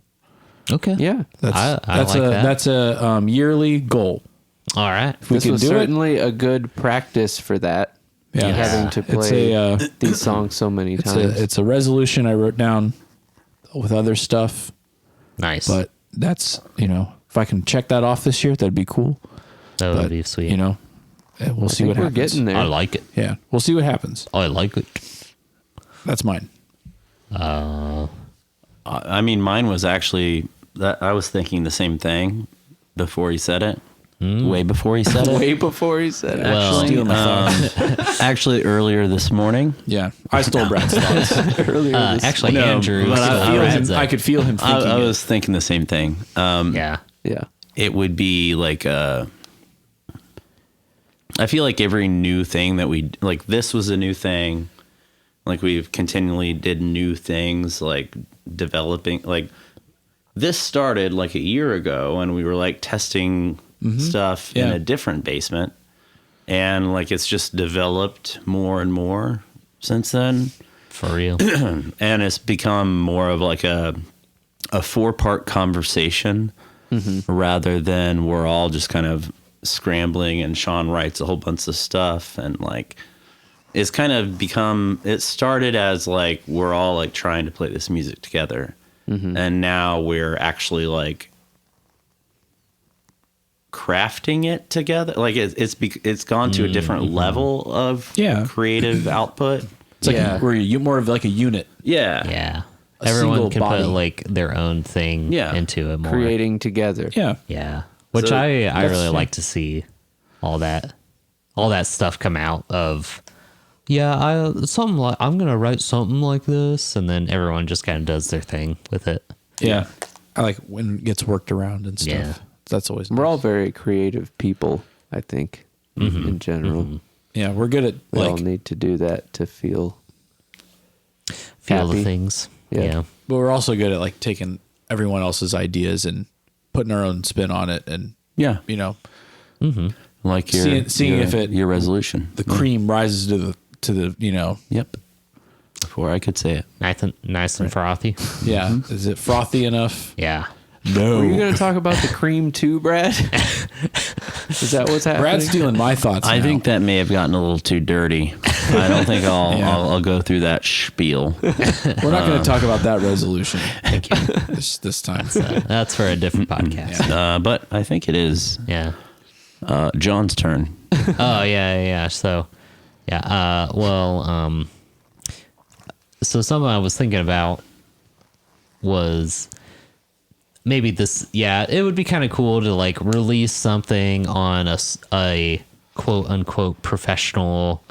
Okay. Yeah. I like that. That's a yearly goal. All right. If we This can was do it, certainly a good practice for that. yeah, Having to It's play a these songs so many times. it's a resolution I wrote down with other stuff, Nice. but that's if I can check that off this year, that'd be cool. that would But be sweet. We'll see I what think we're happens. getting there. I like it. Yeah, we'll see what happens. I like it. That's mine. I mean, mine was actually that I was thinking the same thing before he said it. Way before he said it. Way before he said it. Well, Stealing my thoughts. Actually, earlier this morning, Yeah, I stole Brad's thoughts. Earlier this actually, No, Andrew. but I could feel him thinking. I it. was thinking the same thing. Yeah. Yeah. It would be like I feel like every new thing that we like, this was a new thing. Like we've continually did new things, like developing. Like this started like a year ago, and we were like testing stuff in Yeah. a different basement, and like it's just developed more and more since then. For real. And it's become more of like a 4-part conversation rather than we're all just kind of scrambling and Sean writes a whole bunch of stuff, and like it's kind of become, it started as like we're all like trying to play this music together, and now we're actually like crafting it together. Like it's gone to a different level of creative output. It's like Yeah. where you more of like a unit. Yeah. Yeah. A Everyone single can body. put like their own thing Yeah. into it more. Creating together. Yeah. Yeah. Which So I that's- really like to see all that stuff come out of something like I'm gonna write something like this, and then everyone just kind of does their thing with it. Yeah. I like when it gets worked around and stuff. Yeah. That's always We're nice. all very creative people, I think, in general. Yeah, we're good at We all like, need to do that to feel. Feel the Happy. things. Yeah. Yeah. but we're also good at like taking everyone else's ideas and putting our own spin on it, and Yeah. Like Seeing if your resolution. the cream rises to the Yep. Of before. I could say it. Nice and frothy. Yeah. Is it frothy enough? Yeah. No. Were you going to talk about the cream too, Brad? Is that what's happening? Brad's stealing my thoughts. I now. think that may have gotten a little too dirty. I don't think I'll go through that spiel. we're not going to talk about that resolution. Thank you. this time. That's for a different podcast. But I think it is Yeah. John's turn. Oh yeah. So, yeah. So something I was thinking about was maybe this. Yeah, it would be kind of cool to like release something on a quote unquote professional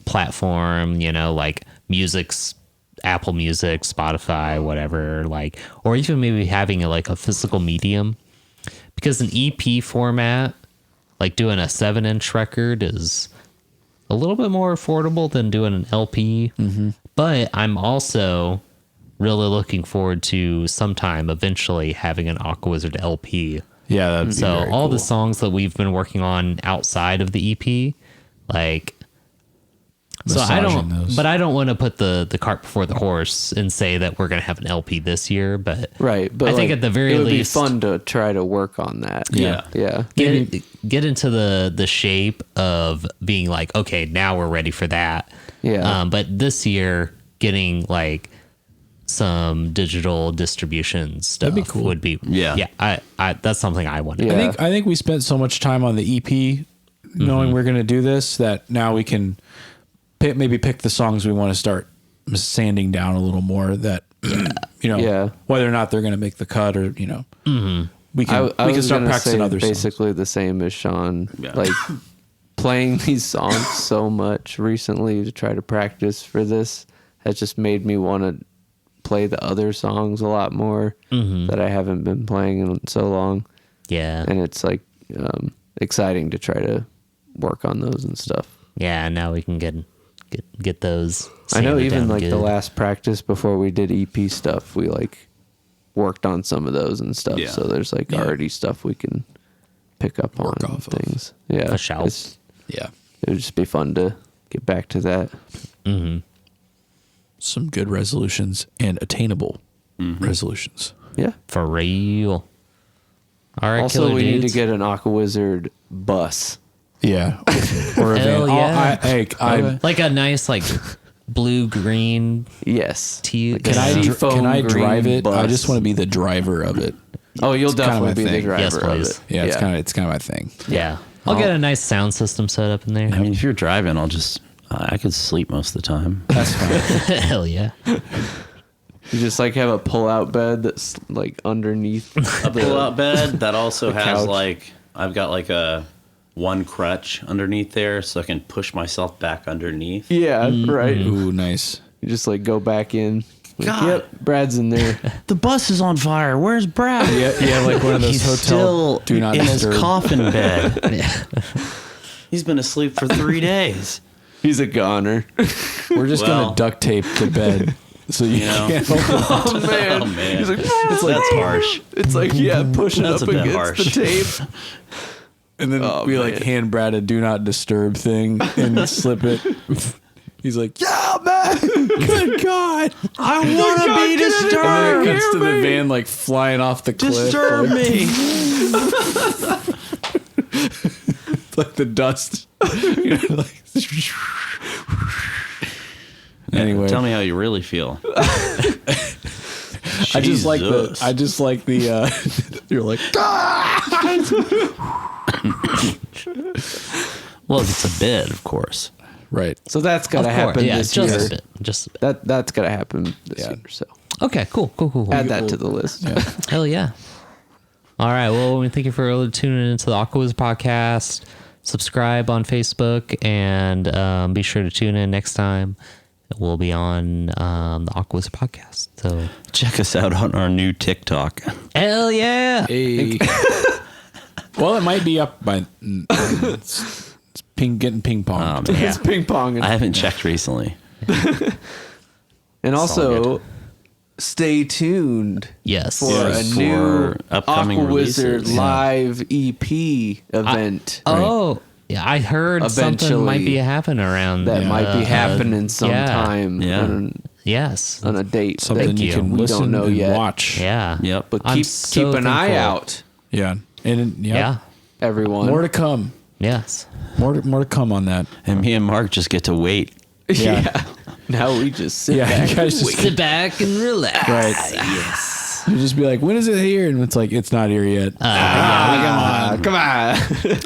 platform. You know, like music's Apple Music, Spotify, whatever. Like, or even maybe having a physical medium, because an EP format, like doing a 7-inch record, is a little bit more affordable than doing an LP. Mm-hmm. But I'm also really looking forward to sometime eventually having an Aquawizard LP. Yeah. That'd be So very all cool. the songs that we've been working on outside of the EP, like, Massaging those. but I don't want to put the cart before the horse and say that we're going to have an LP this year. But Right, but I think at the very it would least, be fun to try to work on that. Yeah. Yeah. get into the shape of being like, okay, now we're ready for that. Yeah. But this year, getting like some digital distribution stuff That'd be cool. would be Yeah. I that's something I want to Yeah. do. I think we spent so much time on the EP, knowing we're going to do this, that now we can maybe pick the songs we want to start sanding down a little more. That Yeah. whether or not they're going to make the cut, or we can I we can was start gonna practicing say other songs. basically the same as Sean. Yeah. Like playing these songs so much recently to try to practice for this has just made me want to play the other songs a lot more that I haven't been playing in so long. Yeah. And it's like exciting to try to work on those and stuff. Yeah, now we can get those. I know sanded even down like good. the last practice before we did EP stuff, we like worked on some of those and stuff. Yeah. So there's like already stuff we can pick up Work on off of. things. Yeah. A shout. Yeah, It would just be fun to get back to that. some good resolutions and attainable resolutions. Yeah. For real. All right, Also, killer we need to dudes. get an Aquawizard bus. Yeah, or a Hell van. yeah. I like a nice like blue green Yes. tea. can I Seafoam can I green drive it? I bus. just want to be the driver of it. Oh, you'll It's kinda definitely my be the thing. driver Yes, of please. it. Yeah, it's kind of my thing. Yeah. I'll get a nice sound system set up in there. I mean, if you're driving, I could sleep most of the time. That's fine. Hell yeah. You just like have a pull-out bed that's like underneath. A pull-out bed that also has couch. like, I've got like a one crutch underneath there, so I can push myself back underneath. Yeah, right. Ooh, nice. You just like go back in. Like, God. yep, Brad's in there. The bus is on fire. Where's Brad? Yeah, like one of those He's hotel still do not in disturb. his coffin bed. He's been asleep for 3 days. He's a goner. We're just Well. gonna duct tape the bed so you know. can't open it. Oh man. Oh man, He's like, that's harsh. it's like push it That's up a bit against harsh. the tape. And then Oh, we like man. hand Brad a do not disturb thing and slip it. He's like, yeah, man. Good God. I want to be And then it disturbed. cuts to the van like flying off the cliff. Disturb like, me. like the dust. You know, like, anyway, Tell me how you really feel. I just like the. Jesus. I just like the. You're like, Well, it's a bed, of course. right. So that's gotta Of course, happen yeah, this just year. a bit. Just a bit. That's gotta happen this Yeah. year. So Okay, cool. add that to the list. Hell yeah. All right. Well, we thank you for tuning into the Aquawizard podcast. Subscribe on Facebook and be sure to tune in next time. We'll be on the Aquawizard podcast. So, Check us out on our new TikTok. hell yeah. Hey. Well, it might be up by. It's getting ping pong. Man. It's ping pong. I haven't checked recently. And all also, good. stay tuned Yes. for Yes. a new For upcoming Aquawizard releases. live EP event. Oh, Yeah, I heard something might be happening around. That might be happening sometime. Yeah. Yes. On a date. Something you can we listen don't know and yet. watch. Yeah. Yep. But I'm keep so an eye thankful. out, Yeah. And Yeah. everyone. more to come. Yes. More to come on that. And me and Mark just get to wait. Yeah. Now we just sit Yeah, back. you guys and just- wait. Sit back and relax. Right. Yes. You just be like, when is it here? And it's like, it's not here yet. Come on.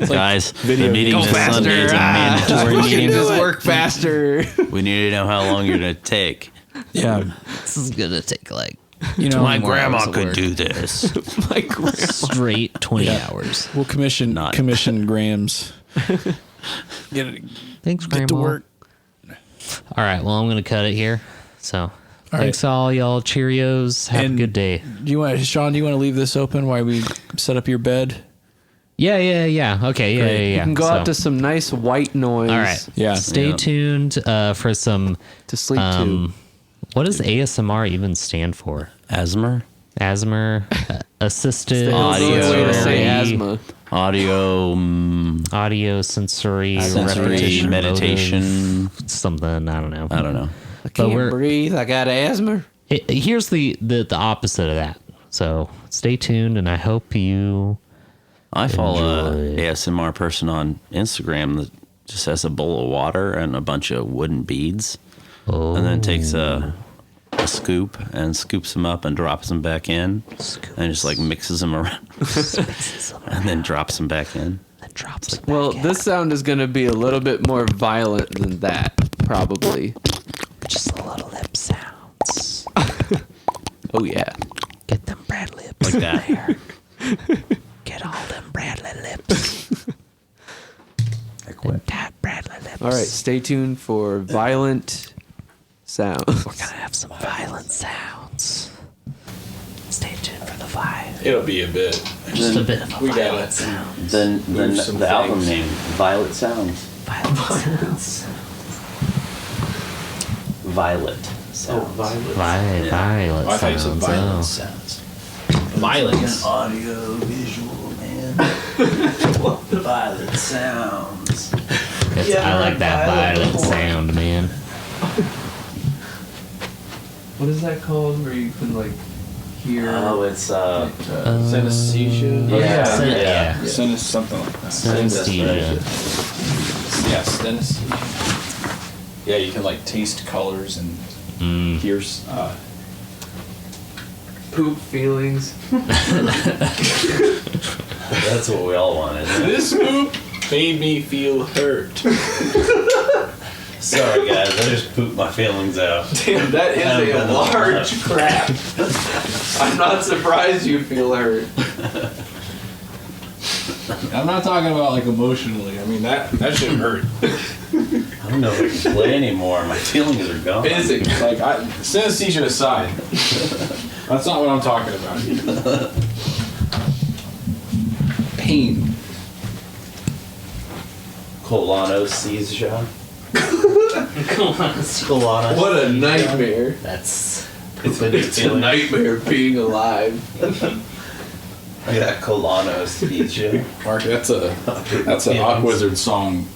Guys, the meeting Go this Sunday is a faster. mandatory We can meeting. just work faster. We need to know how long you're going to take. Yeah. This is going to take like You know, My 20 more grandma hours of could work. do this. My grandma. Straight 20 hours. we'll commission Grams. Thanks, Get Grandma. to work. All right. Well, I'm going to cut it here. So thanks right. all y'all. Cheerios. Have And a good day. Sean, do you want to leave this open while we set up your bed? Yeah. Okay. Yeah. You can go out to some nice white noise. All right. Yeah. Stay Yeah. tuned for some. To sleep to. What does ASMR even stand for? Asthma? Asthma, assisted Audio. Way to say sensory- asthma. Audio, audio sensory, sensory repetition, meditation. motive, something. I don't know. I don't know. I can't we're- breathe. I got asthma. Here's the opposite of that. So stay tuned, and I hope you. I follow a Enjoy. ASMR person on Instagram that just has a bowl of water and a bunch of wooden beads, and then takes a scoop and scoops them up and drops them back in, and just like mixes them around, and then drops them back in. That drops. It Well, back this sound is going to be a little bit more violent than that, probably. in. Just a little lip sounds. Oh, yeah. Get them Brad lips Like that. there. Get all them Bradley lips. Them tight Bradley lips. All right, stay tuned for violent sounds. We're gonna have some violent sounds. Stay tuned for the vibe. It'll be a bit. Just a bit of a We got violent it. sound. Then some the album things. name, Violet Sounds. Violent sounds. Violet Sounds. Violet. Violet I thought you said sounds. violent Oh. sounds. Violence. Audio, visual, man. The Violet Sounds. I like that violent sound, man. What is that called where you can, like, hear? Oh, it's Synesthesia. Yeah. Something like that. Synesthesia. Yeah, synesthesia. Yeah, you can like taste colors and hear. Poop feelings. That's what we all want, isn't it? This poop made me feel hurt. Sorry, guys. I just pooped my feelings out. Damn, that is a large crap. I'm not surprised you feel hurt. I'm not talking about like emotionally. I mean that shit hurt. I don't know if I can play anymore. My feelings are gone. Physics, like synesthesia aside. That's not what I'm talking about. Pain. Colonosthesia. Colonosthesia. What a nightmare. That's It's a nightmare being alive. I got colonosthesia. Mark, that's an Aquawizard song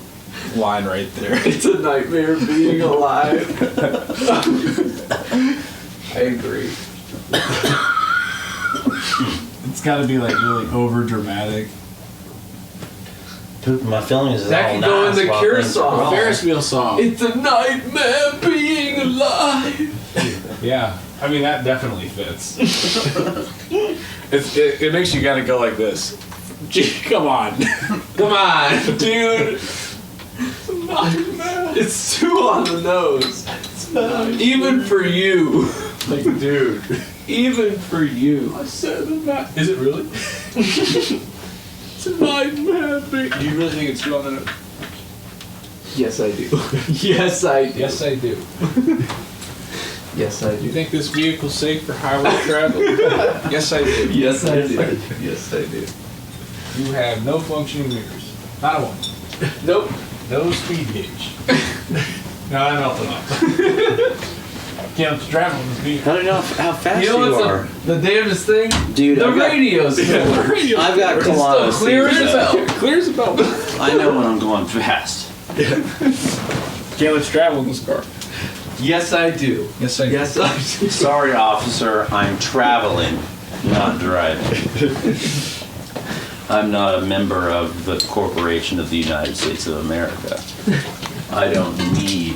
line right there. It's a nightmare being alive. I agree. It's got to be like really over dramatic. Pooping my feelings is That all could go in nice the while Cure things are song. wrong. Ferris wheel song. It's a nightmare being alive. Yeah, I mean that definitely fits. It makes you gotta go like this. Come on. Come on, dude. It's too on the nose. Even for you. Like, dude. Even for you. I said that. Is it really? It's a nightmare. Do you really think it's too on the nose? Yes, I do. Yes, I do. Yes, I do. Yes, I Do you do. think this vehicle's safe for highway travel? Yes, I do. Yes, I do. Yes, I do. You have no functioning mirrors. Not one. Nope. No speed gauge. No, I'm melting off. Can't travel with me. I don't know how fast You know you what's are. the damnedest thing? Dude, The I've got- radio's I've got still Colada clear as a seats. bell. Clear as a bell. I know when I'm going fast. Can't let you travel in this car. Yes, I do. Yes, I do. Yes, I do. Sorry, officer, I'm traveling, not driving. I'm not a member of the Corporation of the United States of America. I don't need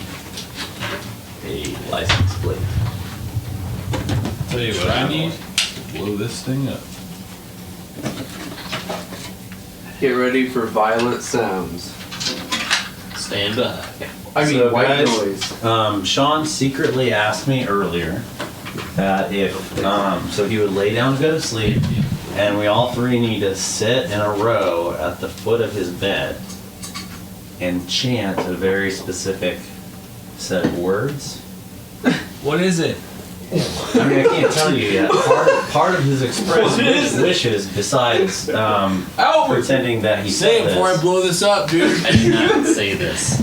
a license plate. Tell you what I need. Blow this thing up. Get ready for violent sounds. Stand by. I mean, So, white guys, noise. Sean secretly asked me earlier that if, so he would lay down to go to sleep, and we all three need to sit in a row at the foot of his bed and chant a very specific set of words. What is it? I mean, I can't tell you yet. Part of his express wishes, besides pretending that he Say said it before I this, blow this up, dude. I did not say this.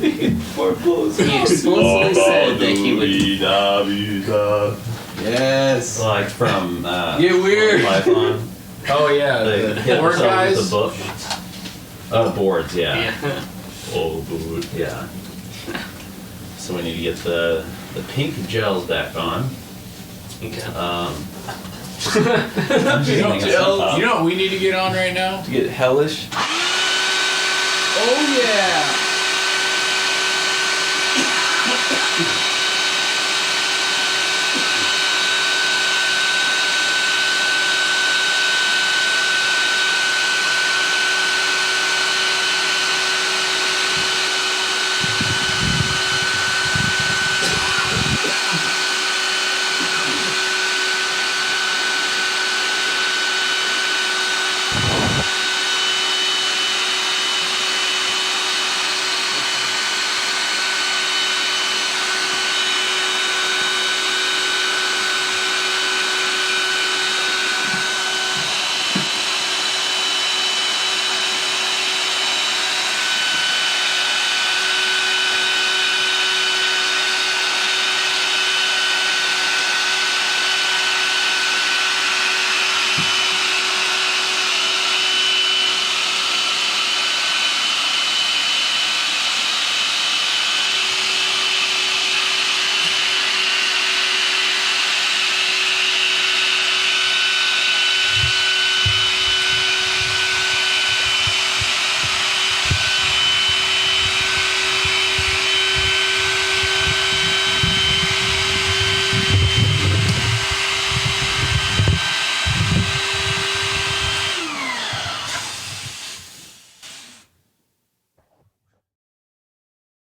He explicitly said that he would. Yes. like from Get weird. Python. Oh yeah, They the hit board themselves guys. with the book. Oh, boards, yeah. Yeah. Oh, board, yeah. So we need to get the pink gels back on. Okay. I'm You know, feeling a step you know what we need to get on right now? To get hellish. Oh yeah.